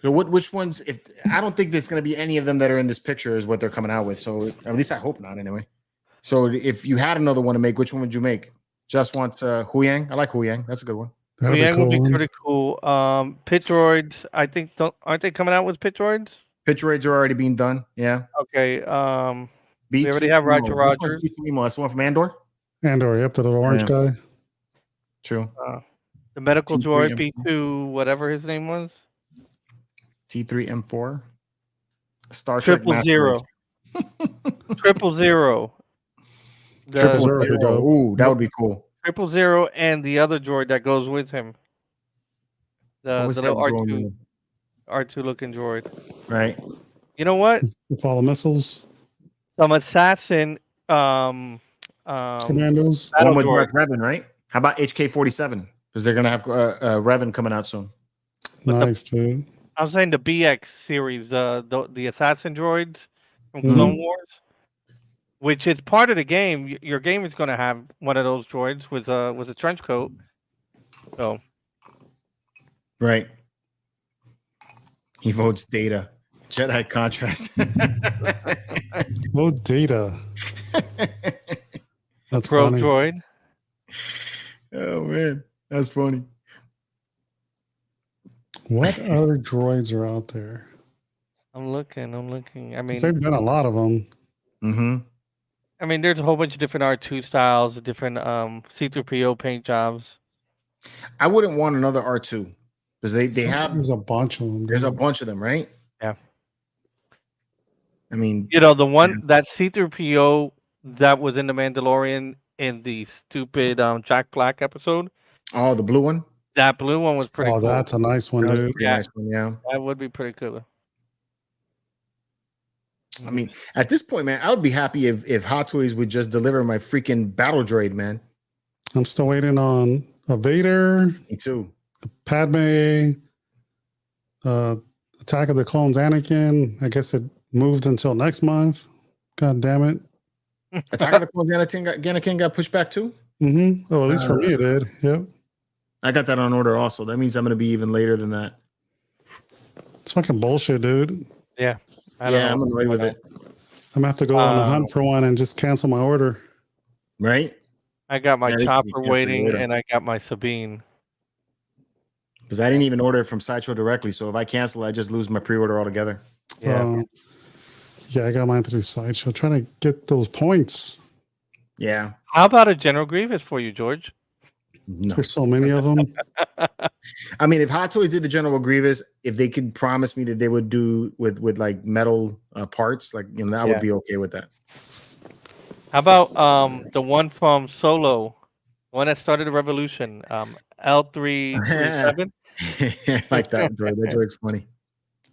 So which ones? If I don't think there's going to be any of them that are in this picture is what they're coming out with. So at least I hope not. Anyway. So if you had another one to make, which one would you make? Just want Huyang. I like Huyang. That's a good one. Huyang would be pretty cool. Pit Droids. I think aren't they coming out with Pit Droids? Pit Droids are already being done. Yeah. Okay. We already have Roger Rogers. That's the one from Andor. Andor. Yep, the little orange guy. True. The medical droid B2, whatever his name was. T3M4. Star Trek 000. 000. 000. Ooh, that would be cool. 000 and the other droid that goes with him. The little R2 looking droid. Right. You know what? With all the missiles. Some assassin commandos. One with Darth Revan, right? How about HK-47? Because they're gonna have Revan coming out soon. Nice, dude. I'm saying the BX series, the assassin droids from Clone Wars, which is part of the game. Your game is going to have one of those droids with a trench coat. So, right. He votes Data. Jedi contrast. Vote Data. That's Pro funny. droid. Oh man, that's funny. What other droids are out there? I'm looking. I mean, there've been a lot of them. Mm-hmm. I mean, there's a whole bunch of different R2 styles, different C3PO paint jobs. I wouldn't want another R2 because they have. There's a bunch of them. There's a bunch of them, right? Yeah. I mean, the one that C3PO that was in the Mandalorian in the stupid Jack Black episode. Oh, the blue one. That blue one was pretty cool. That's a nice one, dude. Nice one, yeah. That would be pretty cool. I mean, at this point, man, I would be happy if Hot Toys would just deliver my freaking battle droid, man. I'm still waiting on a Vader. Me too. Padme. Attack of the Clones Anakin. I guess it moved until next month. God damn it. Attack of the Clones Anakin got pushed back too? Mm-hmm. Oh, at least for me it did. Yep. I got that on order also. That means I'm going to be even later than that. It's fucking bullshit, dude. Yeah. I'm annoyed with it. I'm going to have to go on a hunt for one and just cancel my order. Right? I got my Chopper waiting and I got my Sabine. Because I didn't even order it from Sideshow directly. So if I cancel, I just lose my pre-order altogether. Yeah. I got mine through Sideshow. Trying to get those points. Yeah. How about a General Grievous for you, George? No. There's so many of them. I mean, if Hot Toys did the General Grievous, if they could promise me that they would do with like metal parts, like I would be okay with that. How about the one from Solo, one that started the revolution, L337? I like that droid. That droid's funny.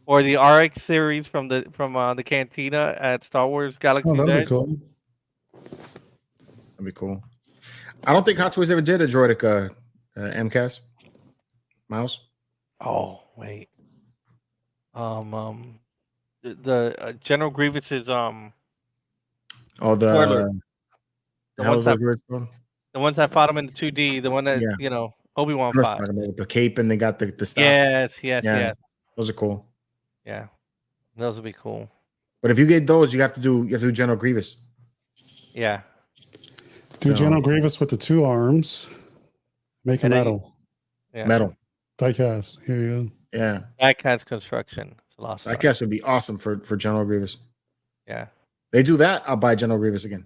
Or the RX series from the Cantina at Star Wars Galaxy's Edge. That'd be cool. That'd be cool. I don't think Hot Toys ever did a droidic MCAS. Miles? Oh, wait. The General Grievous is the ones that fought him in the 2D, the one that Obi-Wan fought. With the cape and they got the stuff. Yes. Those are cool. Yeah. Those would be cool. But if you get those, you have to do General Grievous. Yeah. Do General Grievous with the 2 arms. Make a metal. Metal. Diecast. Here you go. Yeah. Diecast construction. It's a lot. Diecast would be awesome for General Grievous. Yeah. They do that, I'll buy General Grievous again.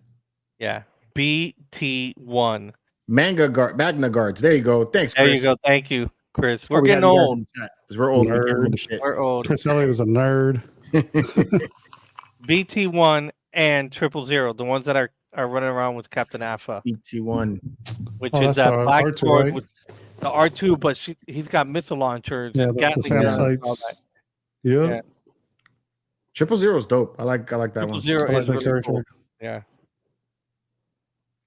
Yeah. BT1. Magna Guards. There you go. Thanks, Chris. There you go. Thank you, Chris. We're getting old. Because we're old. We're old. Chris Elliott is a nerd. BT1 and 000, the ones that are running around with Captain Affa. BT1. Which is that black R2, sword right? with the R2, but he's got missile launchers. Yeah, and the SAM sights. Yeah. 000 is dope. I like that one. 000 I like is that really character. cool. Yeah.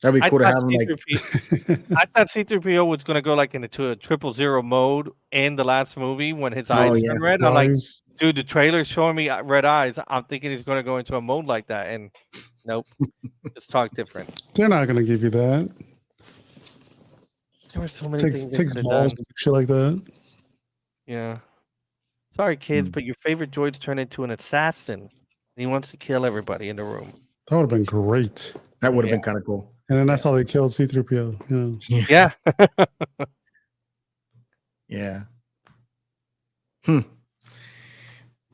That'd be cool to have him like. I thought C3PO was going to go like into a 000 mode in the last movie when his eyes turned red. I'm like, dude, the trailer's showing me red eyes. I'm thinking he's going to go into a mode like that, and nope. Let's talk different. They're not going to give you that. There were so many things. Takes balls and shit like that. Yeah. Sorry, kids, but your favorite droid's turned into an assassin. He wants to kill everybody in the room. That would have been great. That would have been kind of cool. And then that's how they killed C-3PO. Yeah. Yeah.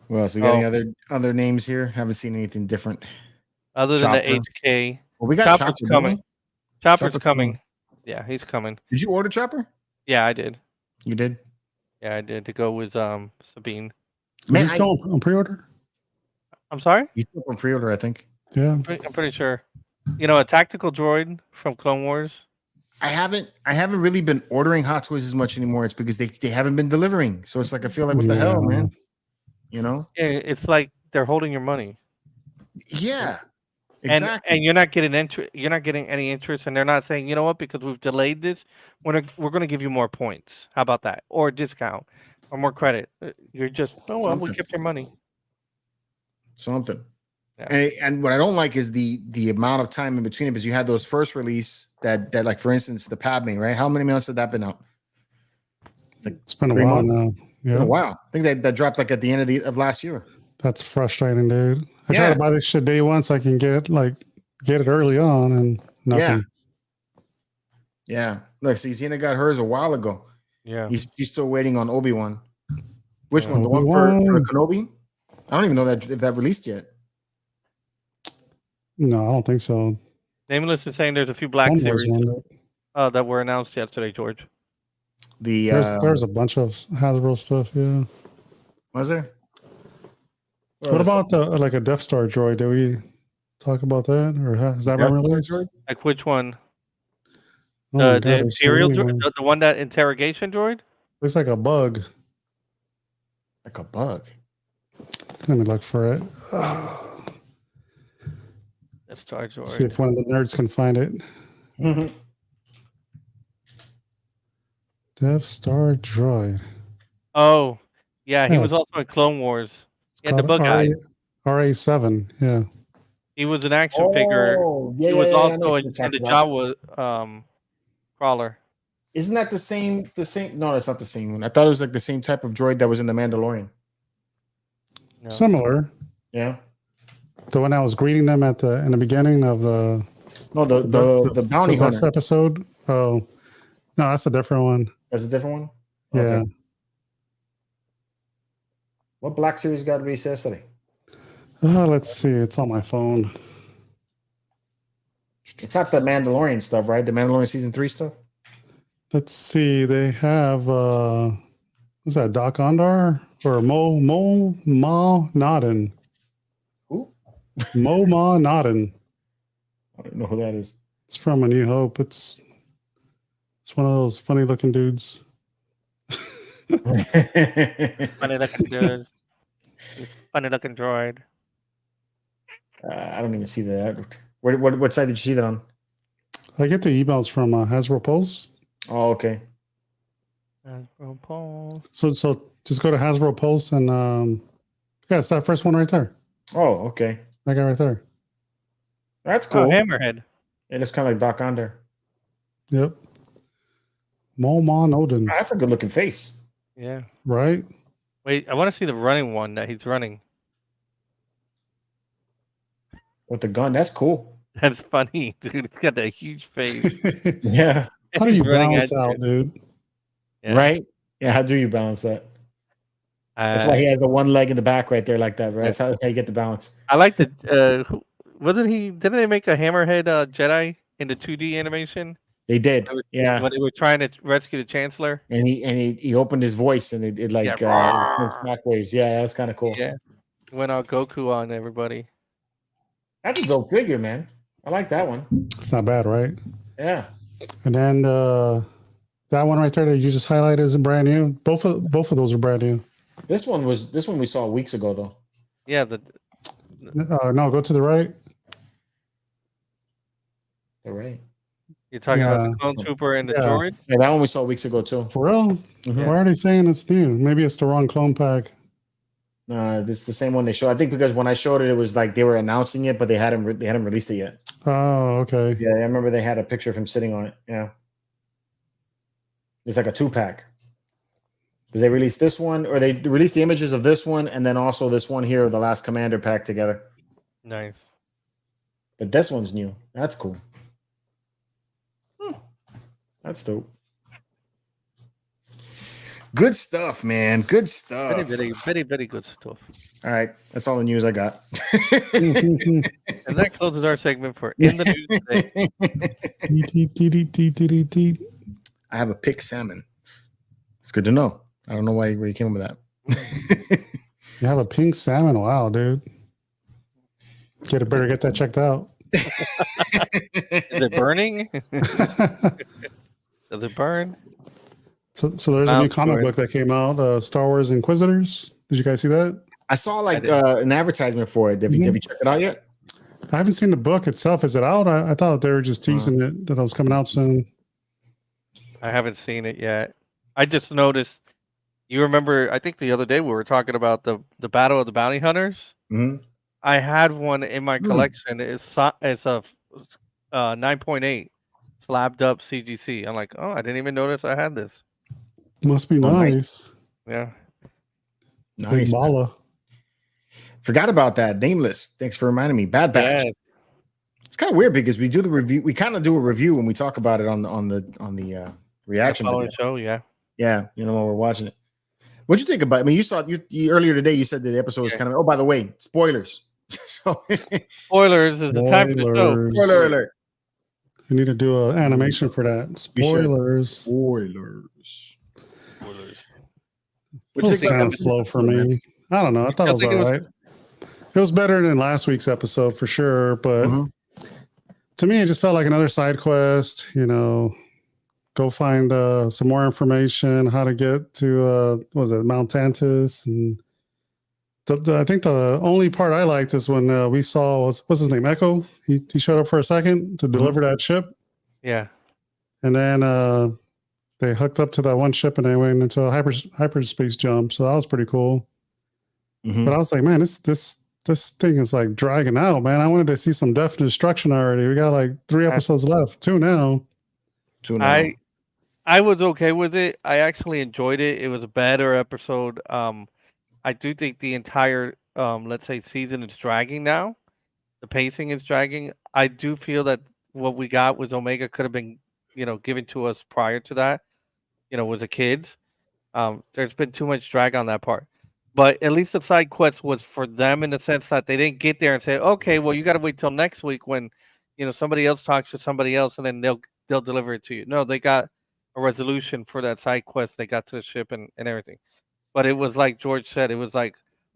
Well, so we got any other names here? Haven't seen anything different. Other than the HK. Well, we got Chopper's Chopper coming. Chopper's coming. Yeah, he's coming. Did you order Chopper? Yeah, I did. You did? Yeah, I did, to go with Sabine. Man, is he still on pre-order? I'm sorry? He's still on pre-order, I think. Yeah. I'm pretty sure. You know, a tactical droid from Clone Wars. I haven't really been ordering Hot Toys as much anymore. It's because they haven't been delivering. So it's like I feel like, what the hell, man? You know? Yeah, it's like they're holding your money. Yeah. Exactly. And you're not getting you're not getting any interest, and they're not saying, you know what, because we've delayed this, we're going to give you more points. How about that? Or a discount or more credit. You're just, oh well, we kept your money. Something. Yeah. And what I don't like is the amount of time in between it, because you had those first release that like, for instance, the Padme, right? How many months had that been out? Like it's been a while now. Yeah. Wow. I think that dropped like at the end of last year. That's frustrating, dude. I try to buy this shit day one so I can get it early on, and nothing. Yeah. Look, see, Xena got hers a while ago. Yeah. He's still waiting on Obi-Wan. Which one? The one for Kenobi? I don't even know if that released yet. No, I don't think so. Nameless is saying there's a few Black Series that were announced yesterday, George. There's a bunch of Hasbro stuff, yeah. Was there? What about a Death Star droid? Did we talk about that, or has that been released? Like which one? Oh the Imperial droid, the one that interrogation droid? Looks like a bug. Like a bug. Let me look for it. Death Star droid. See if one of the nerds can find it. Death Star droid. Oh, yeah, he was also in Clone Wars. Yeah, the bug guy. RA7, yeah. He was an action figure. Yeah, he was also in the Jawa crawler. Isn't that the same? No, it's not the same one. I thought it was like the same type of droid that was in the Mandalorian. No. Similar. Yeah. The one I was greeting them in the beginning of the bounty hunter episode. Oh, no, that's a different one. That's a different one. Yeah. Okay. What Black Series got released yesterday? Let's see. It's on my phone. It's not the Mandalorian stuff, right? The Mandalorian season 3 stuff. Let's see. They have what's that? Doc Ondar or Mo Ma Nodden? Who? Mo Ma Nodden. I don't know who that is. It's from A New Hope. It's one of those funny looking dudes. Funny looking dude. Funny looking droid. I don't even see that. What site did you see that on? I get the emails from Hasbro Pulse. Oh, okay. Hasbro Pulse. So just go to Hasbro Pulse and it's that first one right there. Oh, okay. That guy right there. That's cool. Oh, Hammerhead. It looks kind of like Doc Ondar. Yep. Molmon Odin. Oh, that's a good looking face. Yeah. Right? Wait, I want to see the running one that he's running. With the gun, that's cool. That's funny, dude. He's got that huge face. Yeah. How do you balance out, dude? Yeah. Right? Yeah, how do you balance that? That's why he has the one leg in the back right there like that, right? That's how you get the balance. I like the didn't they make a Hammerhead Jedi in the 2D animation? They did. When they were trying to rescue the Chancellor. And he opened his voice and it shockwaves. Yeah, that was kind of cool. Yeah. Went on Goku on everybody. That's a dope figure, man. I like that one. It's not bad, right? Yeah. And then that one right there that you just highlighted is brand new. Both of those are brand new. This one we saw weeks ago though. Yeah, no, go to the right. The right. You're talking about the Clone Trooper and the droid? Yeah, that one we saw weeks ago too. For real? Mm-hmm. Why are they saying it's new? Maybe it's the wrong clone pack. No, it's the same one they showed. I think because when I showed it, it was like they were announcing it, but they hadn't released it yet. Oh, okay. Yeah, I remember they had a picture of him sitting on it. Yeah, it's like a 2-pack. because they released this one, or they released the images of this one, and then also this one here, the Last Commander pack together. Nice. But this one's new. That's cool. That's dope. Good stuff, man. Good stuff. Very, very, very, very good stuff. All right. That's all the news I got. And that closes our segment for In the News today. I have a pick salmon. It's good to know. I don't know where you came up with that. You have a pink salmon? Wow, dude. Better get that checked out. Is it burning? Does it burn? So there's a new comic book that came out, Star Wars Inquisitors. Did you guys see that? I saw an advertisement for it. Have you checked it out yet? I haven't seen the book itself. Is it out? I thought they were just teasing it that it was coming out soon. I haven't seen it yet. I just noticed. You remember? I think the other day we were talking about the Battle of the Bounty Hunters. Mm-hmm. I had one in my collection. It's a 9.8 slabbed up CGC. I'm like, oh, I didn't even notice I had this. Must be nice. Yeah. Nice. Forgot about that. Nameless. Thanks for reminding me. Bad Batch. Yeah. It's kind of weird because we do the review. We kind of do a review when we talk about it on the reaction video. Show. Yeah. Yeah. You know, when we're watching it. What'd you think about it? I mean, you earlier today, you said that the episode was kind of, oh, by the way, spoilers. Spoilers is the time for the show. Spoiler alert. We need to do an animation for that. Spoilers. Which was kind of slow for me. I don't know. I thought it was all right. It was better than last week's episode for sure, but to me, it just felt like another side quest. You know, go find some more information, how to get to Mount Tantus, and I think the only part I liked is when we saw what's his name, Echo. He showed up for a second to deliver that ship. Yeah, and then they hooked up to that one ship and they went into a hyperspace jump. So that was pretty cool. But I was like, man, this thing is like dragging out, man. I wanted to see some death and destruction already. We got like 3 episodes left. 2 now. I was okay with it. I actually enjoyed it. It was a better episode. I do think the entire, let's say, season is dragging now. The pacing is dragging. I do feel that what we got with Omega could have been, given to us prior to that, was a kids. There's been too much drag on that part. But at least the side quest was for them in the sense that they didn't get there and say, okay, well, you got to wait till next week when, somebody else talks to somebody else and then they'll deliver it to you. No, they got a resolution for that side quest. They got to the ship and everything. But it was like George said, it was like,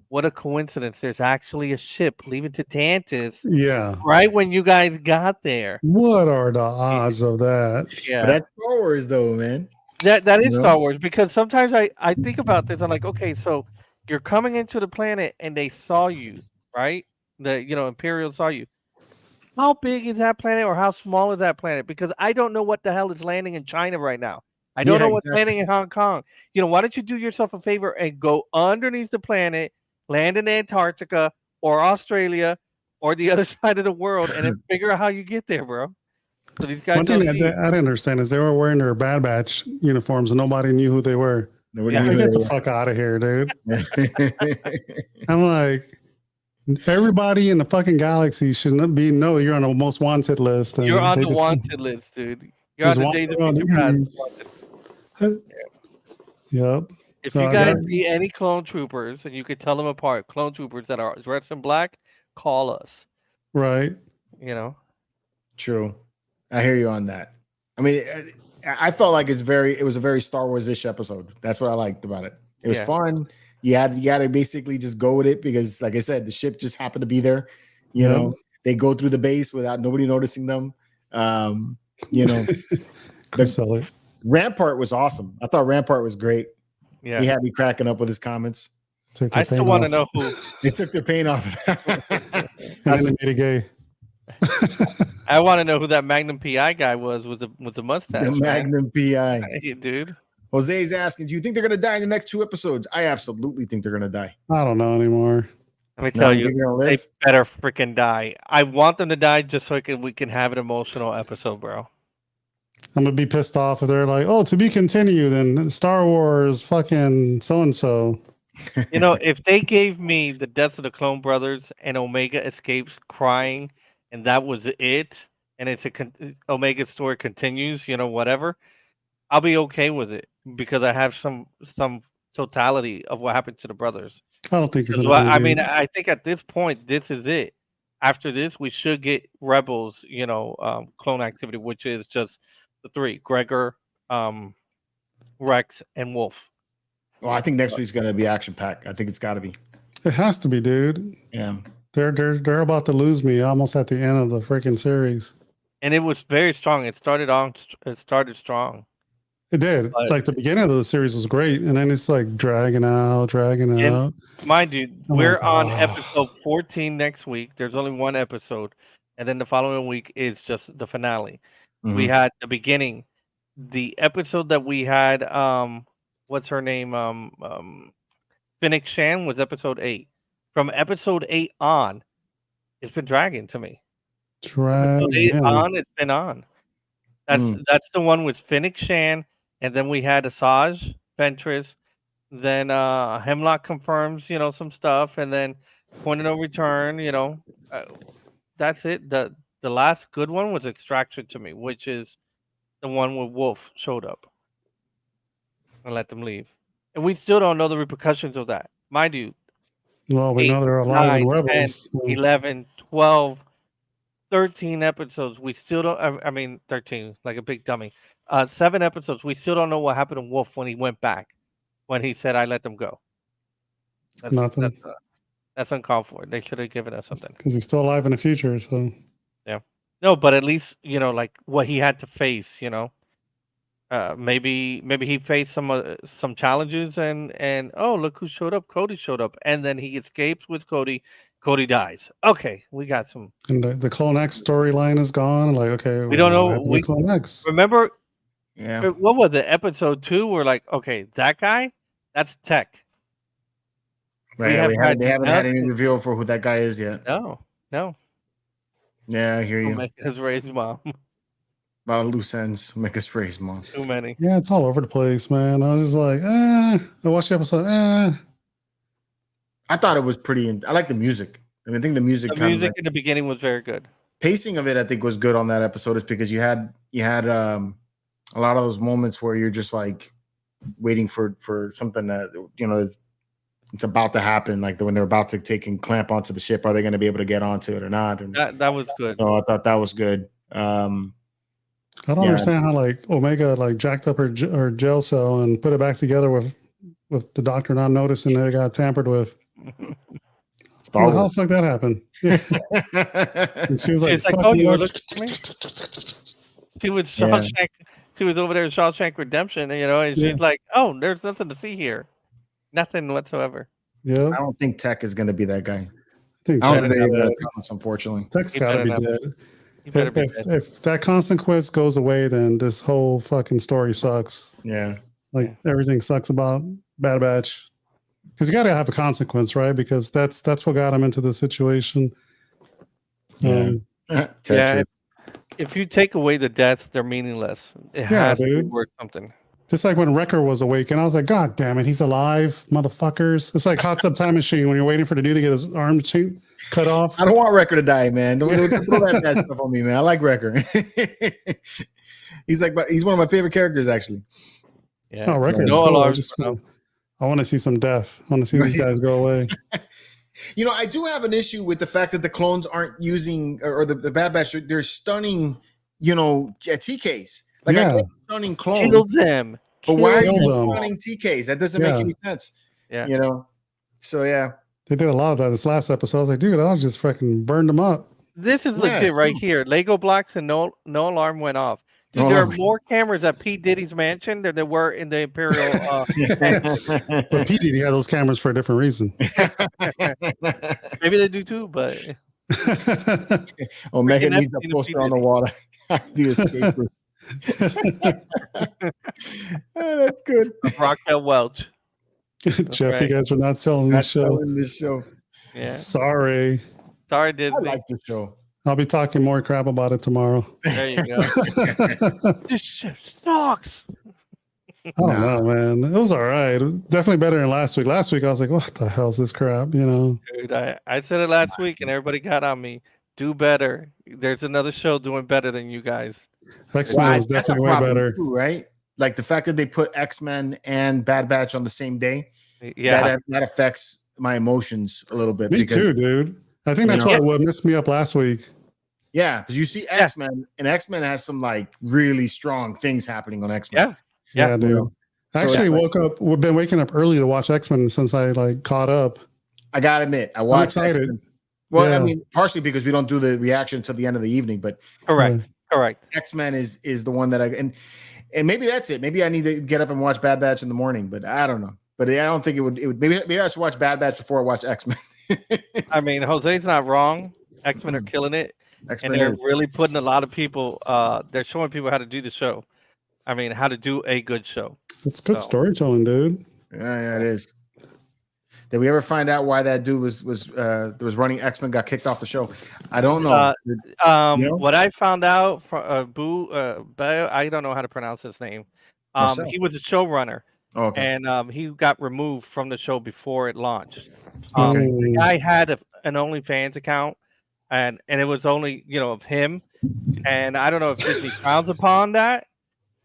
what a coincidence. There's actually a ship leaving to Tantus. Yeah. Right when you guys got there. What are the odds of that? Yeah. But that's Star Wars though, man. That is Star Wars, because sometimes I think about this. I'm like, okay, so you're coming into the planet and they saw you, right? The Imperial saw you. How big is that planet, or how small is that planet? Because I don't know what the hell is landing in China right now. I don't know what's landing in Hong Kong. Why don't you do yourself a favor and go underneath the planet, land in Antarctica or Australia or the other side of the world, and then figure out how you get there, bro. So these guys. One thing I didn't understand is they were wearing their Bad Batch uniforms and nobody knew who they were. Get the fuck out of here, dude. I'm like, everybody in the fucking galaxy should not be. No, you're on the most wanted list. You're on the wanted list, dude. You're on the Days of Future Past. Yep. If you guys see any clone troopers and you could tell them apart, clone troopers that are dressed in black, call us. Right. True. I hear you on that. I mean, I felt like it was a very Star Wars-ish episode. That's what I liked about it. It was fun. You had to basically just go with it because, like I said, the ship just happened to be there. You know, they go through the base without nobody noticing them. The Rampart was awesome. I thought Rampart was great. Yeah, he had me cracking up with his comments. I still want to know who they took their paint off. And then they made it gay. I want to know who that Magnum PI guy was with the mustache. The Magnum PI, hey, dude. Jose's asking, do you think they're gonna die in the next 2 episodes? I absolutely think they're gonna die. I don't know anymore. Let me tell you, they better freaking die. I want them to die just so we can have an emotional episode, bro. I'm gonna be pissed off if they're like, "Oh, to be continued," and Star Wars, fucking so and so. If they gave me the Death of the Clone Brothers and Omega escapes crying, and that was it, and it's Omega story continues, whatever, I'll be okay with it because I have some totality of what happened to the brothers. I don't think it's I mean, I think at this point, this is it. After this, we should get Rebels, clone activity, which is just the three: Gregor, Rex, and Wolf. Well, I think next week's gonna be action packed. I think it's got to be. It has to be, dude. Yeah, they're about to lose me almost at the end of the freaking series. And it was very strong. It started strong. It did. But, like the beginning of the series was great, and then it's like dragging out. Mind you, we're on episode 14 next week. There's only one episode, and then the following week is just the finale. Mm-hmm. We had the beginning, the episode that we had. What's her name? Finnick Shan was episode 8. From episode 8 on, it's been dragging to me. Episode 8 on, it's been on. That's the one with Finnick Shan, and then we had Asajj Ventress. Then Hemlock confirms, some stuff, and then Point of No Return. That's it. The last good one was Extraction to me, which is the one where Wolf showed up and let them leave. And we still don't know the repercussions of that. Mind you. Well, we know there are a lot of Rebels. 10, 11, 12, 13 episodes. We still don't, I mean, 13, like a big dummy. 7 episodes. We still don't know what happened to Wolf when he went back, when he said, I let them go. Nothing. That's uncalled for. They should have given us something. Because he's still alive in the future, so. Yeah. No, but at least, like what he had to face, maybe he faced some challenges and oh, look who showed up. Cody showed up, and then he escapes with Cody. Cody dies. Okay, we got some. And the Clone X storyline is gone. Like, okay, we don't know. We Clone X. Remember? Yeah. What was it? Episode 2. We're like, okay, that guy, that's Tech. Right. They haven't had any reveal for who that guy is yet. No. Yeah, I hear you. His raised mom. A lot of loose ends. Make us raise mom. Too many. Yeah, it's all over the place, man. I was just like, I watched the episode. I thought it was pretty. I like the music. I think the music. The music in the beginning was very good. Pacing of it, I think, was good on that episode. Is because you had a lot of those moments where you're just like waiting for something that it's about to happen. Like when they're about to take and clamp onto the ship, are they going to be able to get onto it or not? And that was good. So I thought that was good. I don't understand how like Omega like jacked up her jail cell and put it back together with the doctor not noticing that it got tampered with. How the fuck that happened? And she was like, "Oh, you were looking at me." She was Shawshank. She was over there in Shawshank Redemption, and she's like, "Oh, there's nothing to see here, nothing whatsoever." Yeah, I don't think Tech is going to be that guy. I think Tech is dead. Unfortunately, Tech's got to be dead. If that consequence goes away, then this whole fucking story sucks. Yeah, everything sucks about Bad Batch. Because you got to have a consequence, right? Because that's what got him into the situation. If you take away the deaths, they're meaningless. It has to be worth something. Just like when Wrecker was awake, and I was like, God damn it, he's alive, motherfuckers. It's like Hot Tub Time Machine when you're waiting for the dude to get his arm cut off. I don't want Wrecker to die, man. Don't throw that bad stuff on me, man. I like Wrecker. He's one of my favorite characters, actually. Yeah. Oh, Wrecker. I want to see some death. I want to see these guys go away. I do have an issue with the fact that the clones aren't using, or the Bad Batch, they're stunning, TKs. Like, I get stunning clones. Kill them. But why are you stunning TKs? That doesn't make any sense. Yeah. So, yeah. They did a lot of that this last episode. I was like, dude, I'll just freaking burn them up. This is legit right here. Lego blocks and no alarm went off. Dude, there are more cameras at P. Diddy's mansion than there were in the Imperial. But P. Diddy had those cameras for a different reason. Maybe they do too, but. Omega needs a poster on the wall. The escape route. That's good. Raquel Welch. Jeff, you guys were not selling this show. Yeah. Sorry, Disney. I like the show. I'll be talking more crap about it tomorrow. There you go. This shit sucks. I don't know, man. It was all right. Definitely better than last week. Last week, I was like, what the hell's this crap? You know? Dude, I said it last week and everybody got on me. Do better. There's another show doing better than you guys. X-Men was definitely way better. Too, right? Like the fact that they put X-Men and Bad Batch on the same day. Yeah. That affects my emotions a little bit. Me too, dude. I think that's what messed me up last week. Yeah, because you see X-Men, and X-Men has some like really strong things happening on X-Men. Yeah, dude. I actually woke up. We've been waking up early to watch X-Men since I like caught up. I gotta admit, I watched. I'm excited. X-Men. Well, I mean, partially because we don't do the reaction until the end of the evening, but correct. X-Men is the one that and maybe that's it. Maybe I need to get up and watch Bad Batch in the morning, but I don't know. But I don't think it would. Maybe I should watch Bad Batch before I watch X-Men. I mean, Jose's not wrong. X-Men are killing it, and they're really putting a lot of people. They're showing people how to do the show. I mean, how to do a good show. It's good storytelling, dude. Yeah, it is. Did we ever find out why that dude was running X-Men got kicked off the show? I don't know. What I found out from I don't know how to pronounce his name. He was a showrunner, and he got removed from the show before it launched. The guy had an OnlyFans account, and it was only of him. And I don't know if Disney frowns upon that,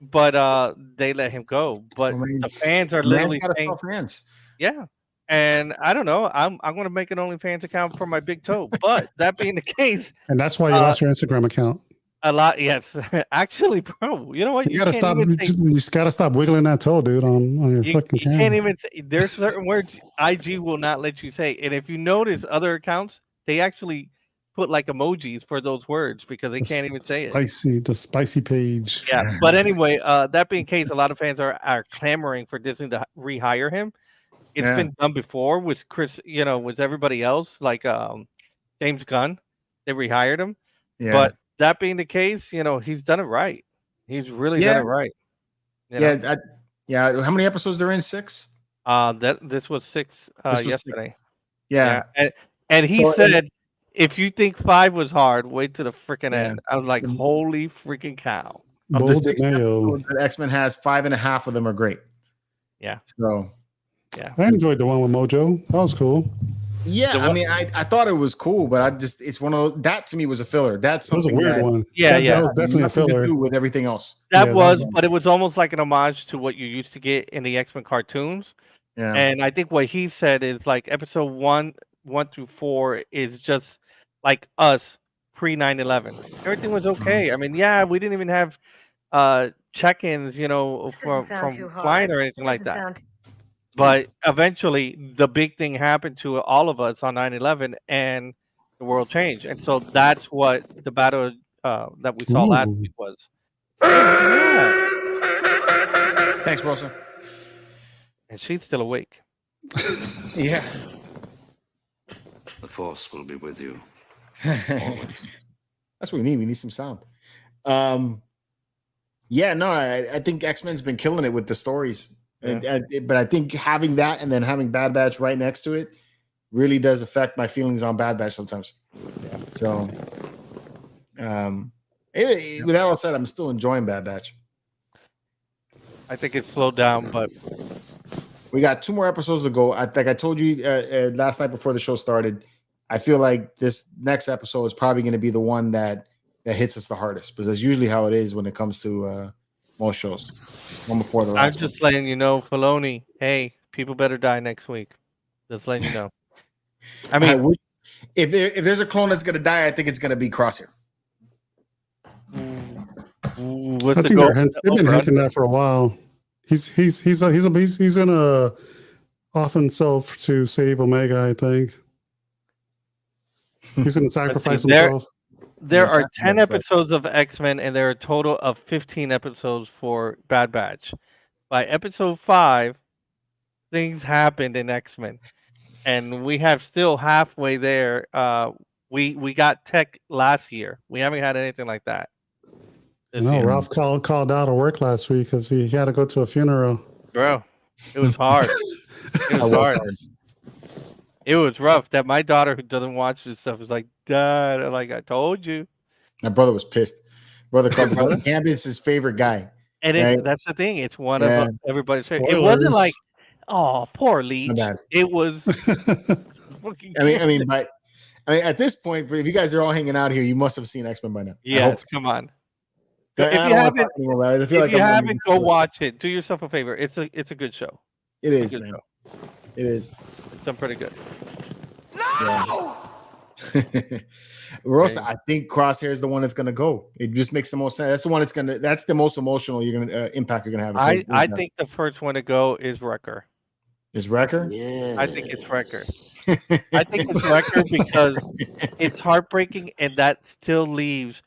but they let him go. But the fans are literally saying, fans. Yeah. And I don't know. I'm going to make an OnlyFans account for my big toe. But that being the case, and that's why you lost your Instagram account. A lot, yes. Actually, bro, you know what? You gotta stop. You gotta stop wiggling that toe, dude. On your fucking camera. You can't even say. There's certain words IG will not let you say. And if you notice, other accounts they actually put like emojis for those words because they can't even say it. The spicy page. Yeah. But anyway, that being the case, a lot of fans are clamoring for Disney to rehire him. It's been done before with Chris, with everybody else, like James Gunn. They rehired him. Yeah. But that being the case, he's done it right. He's really done it right. How many episodes they're in? 6? This was 6 yesterday. 6. Yeah. And he said, if you think 5 was hard, wait to the freaking end. I was like, holy freaking cow. Of the 6 episodes that X-Men has, 5.5 of them are great. Yeah. So I enjoyed the one with Mojo. That was cool. Yeah, I mean, I thought it was cool, but it's one of those, that to me was a filler. That's something was a weird one. Yeah, that was definitely a filler to do with everything else. But it was almost like an homage to what you used to get in the X-Men cartoons. Yeah, and I think what he said is like episode 1 through 4 is just like us pre 9/11. Everything was okay. I mean, we didn't even have check-ins, from flying or anything like that. But eventually, the big thing happened to all of us on 9/11, and the world changed. And so that's what the battle that we saw last week was. Yeah. Thanks, Rosa. And she's still awake. Yeah. The Force will be with you. Always. That's what we need. We need some sound. I think X-Men's been killing it with the stories. Yeah. But I think having that and then having Bad Batch right next to it really does affect my feelings on Bad Batch sometimes. Yeah. So, with that all said, I'm still enjoying Bad Batch. I think it's slowed down, but we got 2 more episodes to go. I think I told you last night before the show started. I feel like this next episode is probably going to be the one that hits us the hardest, because that's usually how it is when it comes to most shows. One before the last. I'm just letting you know, Filoni. Hey, people better die next week. Just letting you know. I mean, if there's a clone that's going to die, I think it's going to be Crosshair. I think they've been hinting that for a while. He's in a off himself to save Omega. I think he's going to sacrifice himself. There are 10 episodes of X-Men, and there are a total of 15 episodes for Bad Batch. By episode 5, things happened in X-Men, and we have still halfway there. We got tech last year. We haven't had anything like that. No, Ralph called out of work last week because he had to go to a funeral. Bro, it was hard. It was hard. It was rough. That my daughter who doesn't watch this stuff is like, Dad, like I told you. My brother was pissed. Brother called the brother. Gambit's his favorite guy. And that's the thing. It's one of everybody's favorite. It wasn't like, oh, poor Leech. It was. I mean, at this point, if you guys are all hanging out here, you must have seen X-Men by now. Yes, come on. If you haven't, go watch it. Do yourself a favor. It's a good show. It is, man. It is. It's done pretty good. No. Yeah. Rosa, I think Crosshair is the one that's gonna go. It just makes the most sense. That's the one that's the most emotional impact you're gonna have. I think the first one to go is Wrecker. Is Wrecker? Yeah. I think it's Wrecker. I think it's Wrecker because it's heartbreaking, and that still leaves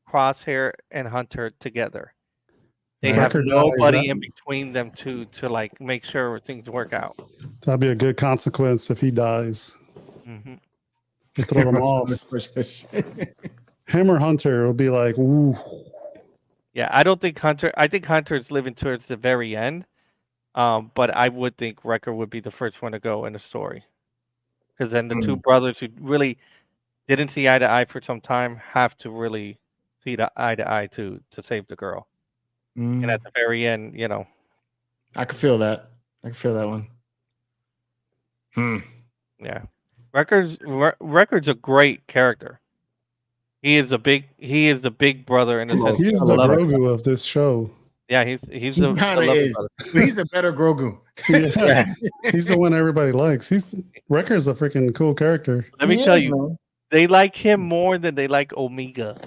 Crosshair and Hunter together. They have nobody in between them to like make sure things work out. That'd be a good consequence if he dies. Mm-hmm. To throw them off. Him or Hunter will be like, ooh. Yeah, I don't think Hunter. I think Hunter's living towards the very end. But I would think Wrecker would be the first one to go in the story, because then the two brothers who really didn't see eye to eye for some time have to really see eye to eye to save the girl. And at the very end, I could feel that. I could feel that one. Yeah, Wrecker's a great character. He is the big brother in the sense. He's the Grogu of this show. Yeah, he's the kind of is. He's the better Grogu. Yeah. He's the one everybody likes. Wrecker's a freaking cool character. Let me tell you, they like him more than they like Omega.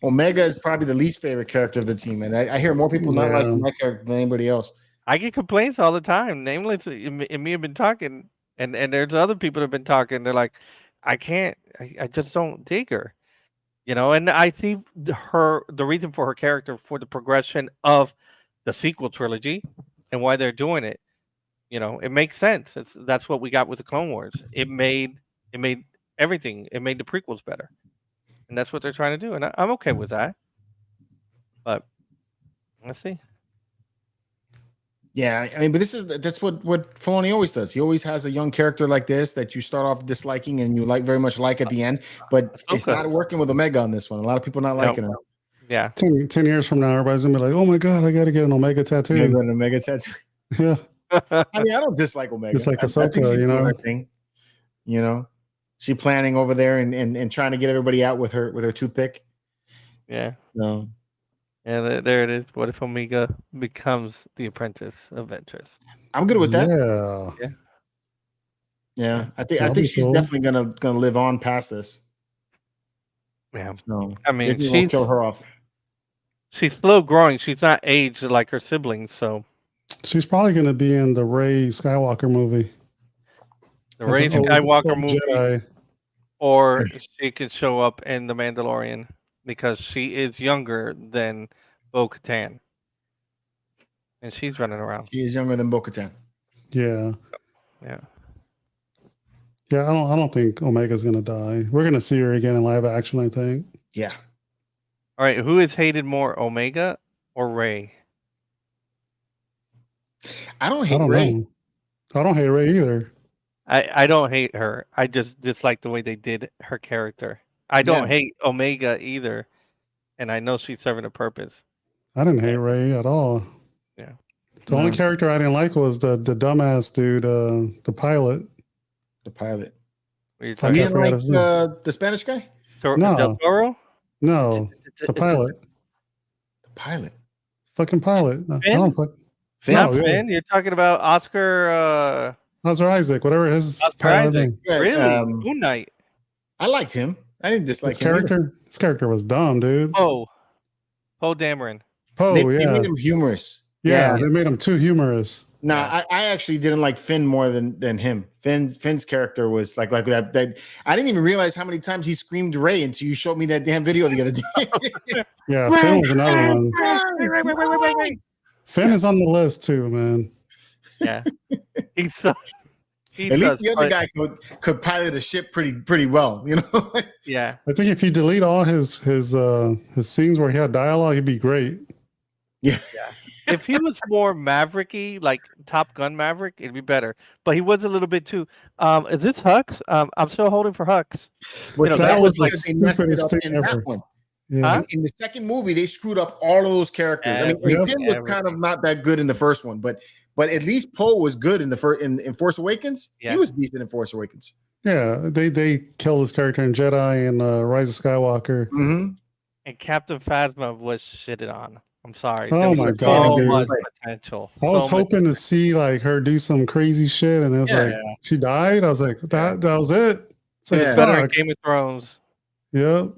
Omega is probably the least favorite character of the team, and I hear more people not like my character than anybody else. I get complaints all the time. Nameless and me have been talking, and there's other people that have been talking. They're like, I just don't dig her. And I see the reason for her character for the progression of the sequel trilogy and why they're doing it. It makes sense. That's what we got with the Clone Wars. It made everything. It made the prequels better, and that's what they're trying to do. And I'm okay with that. But let's see. Yeah, I mean, but that's what Filoni always does. He always has a young character like this that you start off disliking and you very much like at the end, but it's not working with Omega on this one. A lot of people not liking him. Yeah. 10 years from now, everybody's gonna be like, "Oh my god, I got to get an Omega tattoo." An Omega tattoo. Yeah. I mean, I don't dislike Omega. It's like Ahsoka, thing. She planning over there and trying to get everybody out with her toothpick. Yeah. No. Yeah, there it is. What if Omega becomes the apprentice of Ventress? I'm good with that. Yeah. I think she's definitely gonna live on past this. Yeah. So, I mean, she'll kill her off. She's slow growing. She's not aged like her siblings, so she's probably gonna be in the Rey Skywalker movie. The Rey Skywalker movie, or she could show up in The Mandalorian. Because she is younger than Bo-Katan, and she's running around. She is younger than Bo-Katan. Yeah. Yeah. Yeah. I don't think Omega's gonna die. We're gonna see her again in live action, I think. Yeah. All right. Who is hated more, Omega or Rey? I don't hate Rey. Know. I don't hate Rey either. I don't hate her. I just dislike the way they did her character. I don't hate Omega either, and I know she's serving a purpose. I didn't hate Rey at all. Yeah. The only character I didn't like was the dumbass dude, the pilot. The pilot. You didn't like the Spanish guy? No. Del Toro? No. The pilot. The pilot. Fucking pilot. Finn? I don't fuck. Finn? No, Finn? You're talking about Oscar. Oscar Isaac, whatever his Oscar Isaac. Really? Moon Knight. I liked him. I didn't dislike his character. His character was dumb, dude. Poe Dameron. They made him humorous. Yeah, they made him too humorous. I actually didn't like Finn more than him. Finn's character was like that. I didn't even realize how many times he screamed Rey until you showed me that damn video the other day. Yeah, Finn was another one. Finn is on the list too, man. Yeah, he's so. At least the other guy could pilot a ship pretty well, Yeah, I think if you delete all his scenes where he had dialogue, he'd be great. Yeah. If he was more Mavericky, like Top Gun Maverick, it'd be better. But he was a little bit too. Is this Hux? I'm still holding for Hux. That was the they messed it stupidest up thing in ever. that one. Yeah. In the second movie, they screwed up all of those characters. I mean, Finn was kind of not that good in the first one, but at least Poe was good in the first in Force Awakens. Yeah. He was decent in Force Awakens. Yeah, they killed his character in Jedi and Rise of Skywalker. Mm-hmm. And Captain Phasma was shitted on. I'm sorry. Oh my god, so dude. much potential. I was hoping to see like her do some crazy shit, and it was like she died. I was like, that was it. It's like better Game of Thrones. Yep.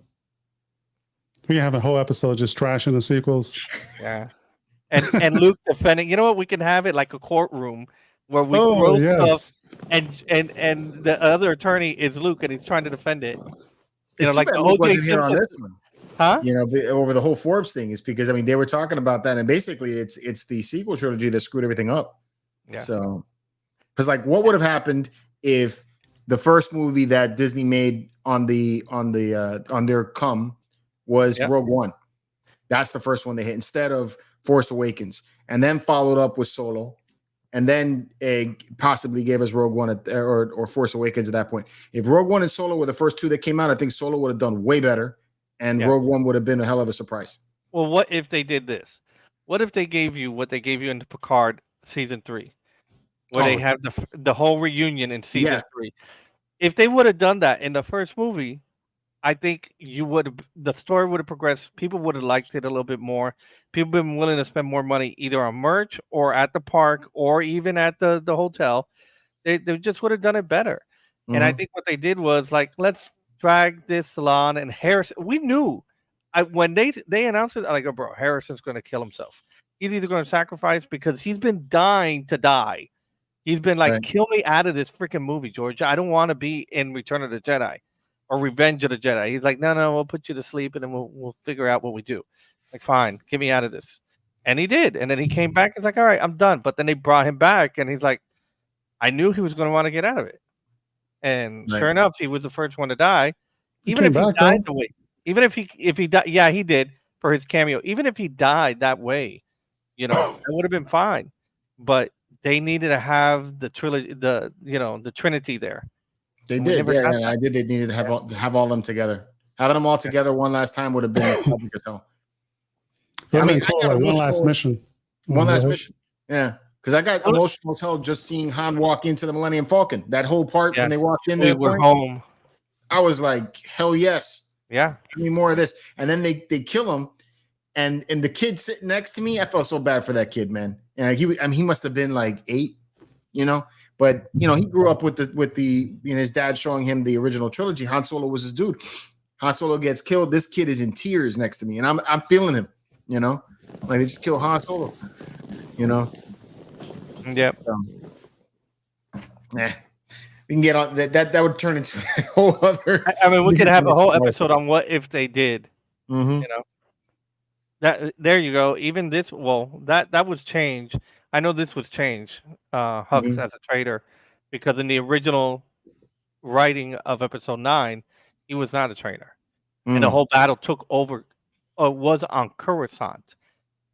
We have a whole episode just trashing the sequels. Yeah. And Luke defending. You know what? We can have it like a courtroom where we throw stuff, and the other attorney is Luke, and he's trying to defend it. You know, like the OJ here on this one. Huh? You know, over the whole Forbes thing is because I mean they were talking about that, and basically it's the sequel trilogy that screwed everything up. Yeah. So, because like, what would have happened if the first movie that Disney made on their come was Rogue One? That's the first one they hit instead of Force Awakens, and then followed up with Solo, and then possibly gave us Rogue One or Force Awakens at that point. If Rogue One and Solo were the first two that came out, I think Solo would have done way better. And Rogue One would have been a hell of a surprise. Well, what if they did this? What if they gave you what they gave you in Picard season 3, where they have the whole reunion in season 3? If they would have done that in the first movie, I think the story would have progressed. People would have liked it a little bit more. People have been willing to spend more money either on merch or at the park or even at the hotel. They just would have done it better. Mm-hmm. And I think what they did was like, let's drag this salon and Harrison. We knew when they announced it, like, oh, bro, Harrison's going to kill himself. He's either going to sacrifice because he's been dying to die. He's been like, kill me out of this freaking movie, George. I don't want to be in Return of the Jedi or Revenge of the Jedi. He's like, no, we'll put you to sleep and then we'll figure out what we do. Like, fine, get me out of this. And he did. And then he came back. He's like, all right, I'm done. But then they brought him back and he's like, I knew he was going to want to get out of it. And sure enough, he was the first one to die. Even if he died the way, even if he died, yeah, he did for his cameo. Even if he died that way, you know, it would have been fine. But they needed to have the trilogy, the Trinity there. They did, yeah. I did. They needed to have all them together. Having them all together one last time would have been nostalgic as hell. I mean, cool, like one last mission. One last mission. Yeah. Because I got emotional as hell just seeing Han walk into the Millennium Falcon. That whole part when they walked in there. We're home. I was like, hell yes. Yeah. Give me more of this. And then they kill him. And the kid sitting next to me, I felt so bad for that kid, man. And he must have been like 8, you know. But you know, he grew up with his dad showing him the original trilogy. Han Solo was his dude. Han Solo gets killed. This kid is in tears next to me, and I'm feeling him, you know. Like they just killed Han Solo, you know. Yep. We can get on that would turn into a whole other. I mean, we could have a whole episode on what if they did. Mm-hmm. You know, that there you go. Even this, that was changed. I know this was changed. Hux as a traitor, because in the original writing of episode 9, he was not a traitor, and the whole battle took over. Was on Coruscant,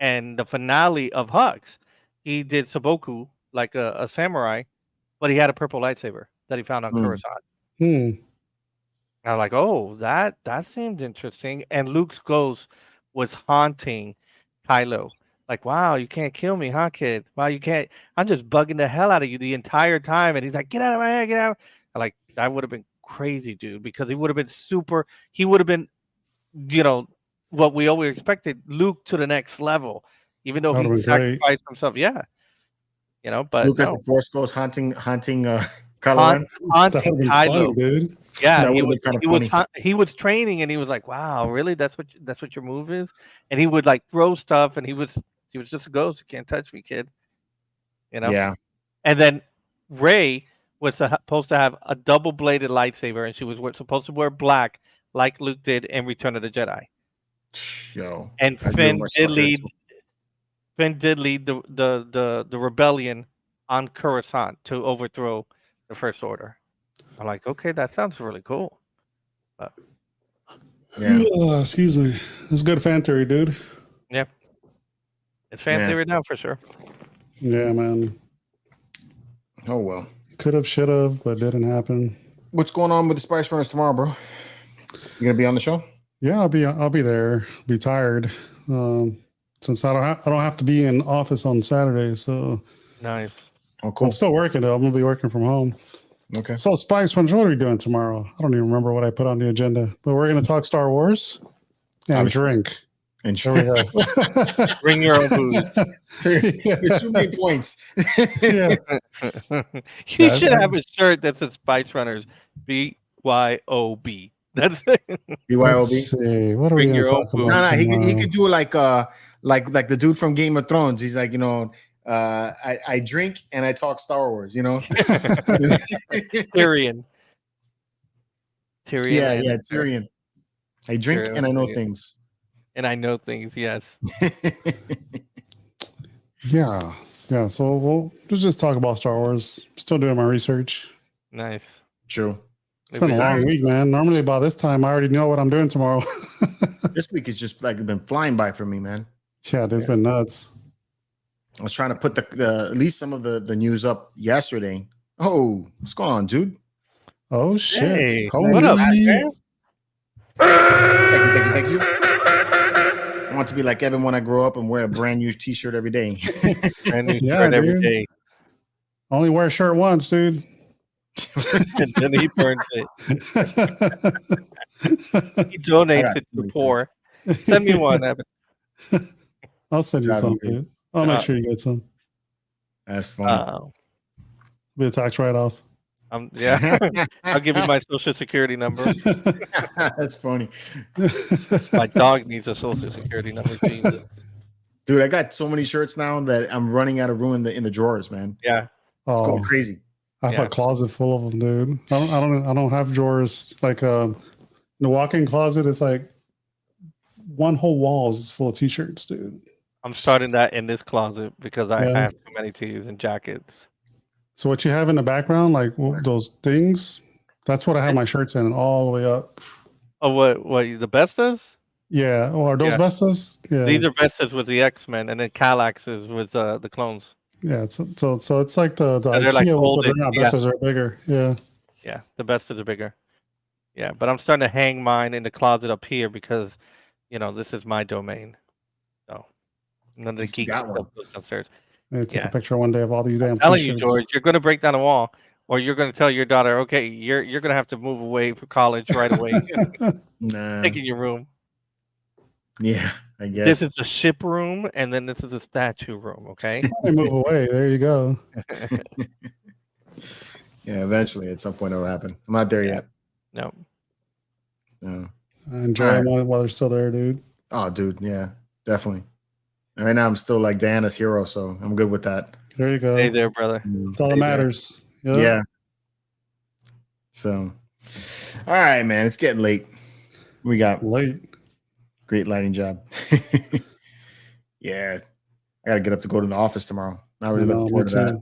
and the finale of Hux. He did Saboku like a samurai, but he had a purple lightsaber that he found on Coruscant. I'm like, oh, that seemed interesting. And Luke's ghost was haunting Kylo. Like, wow, you can't kill me, huh, kid? Wow, you can't. I'm just bugging the hell out of you the entire time. And he's like, get out of my head, get out. I'm like, that would have been crazy, dude, because he would have been he would have been, you know, what we always expected, Luke to the next level. Even though he sacrificed himself, you know, but Luke as the Force Ghost haunting Kylo Ren, haunting Kylo, funny, dude. Yeah, he was training, and he was like, "Wow, really? That's what your move is?" And he would like throw stuff, and he was just a ghost. You can't touch me, kid. You know. Yeah. And then Rey was supposed to have a double-bladed lightsaber, and she was supposed to wear black, like Luke did in Return of the Jedi. Yo. And Finn did lead the rebellion on Coruscant to overthrow the First Order. I'm like, okay, that sounds really cool. But, yeah. Excuse me. It's good fan theory, dude. Yeah. It's fan theory now for sure. Yeah, man. Oh well. Could have, should have, but didn't happen. What's going on with the Spice Runners tomorrow, bro? You gonna be on the show? Yeah, I'll be there. Be tired. Since I don't have to be in office on Saturday, so nice. Oh, cool. I'm still working though. I'm gonna be working from home. Okay. So Spice Runners, what are we doing tomorrow? I don't even remember what I put on the agenda, but we're gonna talk Star Wars and drink. And there we go. Bring your own booze. There's too many points. Yeah. You should have a shirt that says Spice Runners, BYOB. That's it. BYOB. What are we going to talk about? No, he could do like the dude from Game of Thrones. He's like, I drink and I talk Star Wars. Tyrion. Yeah, Tyrion. I drink and I know things. And I know things, yes. Yeah. So we'll just talk about Star Wars. Still doing my research. Nice. True. It's been a long week, man. Normally by this time, I already know what I'm doing tomorrow. This week has just like been flying by for me, man. Yeah, it's been nuts. I was trying to put at least some of the news up yesterday. Oh, what's going on, dude? Oh shit! Hey, what up, man? Thank you. I want to be like Evan when I grow up and wear a brand new T-shirt every day. Brand new shirt every day. Only wear a shirt once, dude. And then he burns it. He donates it to the poor. Send me one, Evan. I'll send you some, dude. I'll make sure you get some. That's funny. Be a tax write-off. Yeah, I'll give you my social security number. That's funny. My dog needs a social security number. Jesus. Dude, I got so many shirts now that I'm running out of room in the drawers, man. Yeah, it's going crazy. I have a closet full of them, dude. I don't have drawers. Like the walk-in closet is like one whole wall is full of t-shirts, dude. I'm starting that in this closet because I have too many tees and jackets. So what you have in the background, like those things, that's what I have my shirts in all the way up. Oh, what the Bestas? Yeah. Oh, are those Bestas? Yeah. These are Bestas with the X-Men, and then Kallaxes with the clones. Yeah. So it's like the they're like folded. Bestas are bigger. Yeah. Yeah, the Bestas are bigger. Yeah, but I'm starting to hang mine in the closet up here because, this is my domain. So none of the geek stuff goes downstairs. Take a picture one day of all these damn. I'm telling you, George, you're going to break down a wall, or you're going to tell your daughter, okay, you're going to have to move away for college right away. Nah. Take in your room. Yeah, I guess this is a ship room, and then this is a statue room. Okay, move away. There you go. Yeah, eventually, at some point, it'll happen. I'm not there yet. No. Enjoy them while they're still there, dude. Oh, dude, yeah, definitely. Right now, I'm still like Diana's hero, so I'm good with that. There you go. Hey there, brother. That's all that matters. Yep. Yeah. So, all right, man. It's getting late. We got great lighting job. Yeah, I gotta get up to go to the office tomorrow. Not really looking forward to that.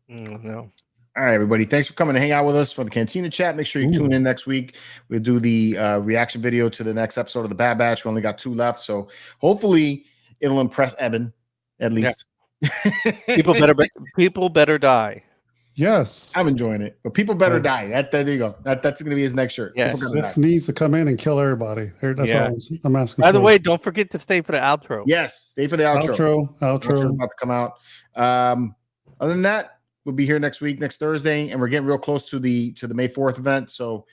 No. All right, everybody. Thanks for coming to hang out with us for the Cantina chat. Make sure you tune in next week. We'll do the reaction video to the next episode of the Bad Batch. We only got 2 left, so hopefully it'll impress Eben at least. Yeah. People better die. Yes, I'm enjoying it, but people better die. There you go. That's going to be his next shirt. Yes, Sif needs to come in and kill everybody. That's all I'm asking. By the way, don't forget to stay for the outro. Yes, stay for the outro. Outro about to come out. Other than that, we'll be here next Thursday, and we're getting real close to the May 4th event. So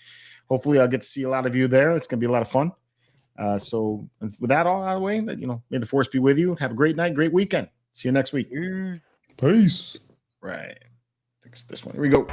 hopefully, I'll get to see a lot of you there. It's going to be a lot of fun. So with that all out of the way, may the force be with you. Have a great night, great weekend. See you next week. Peace. Right. Fix this one. Here we go.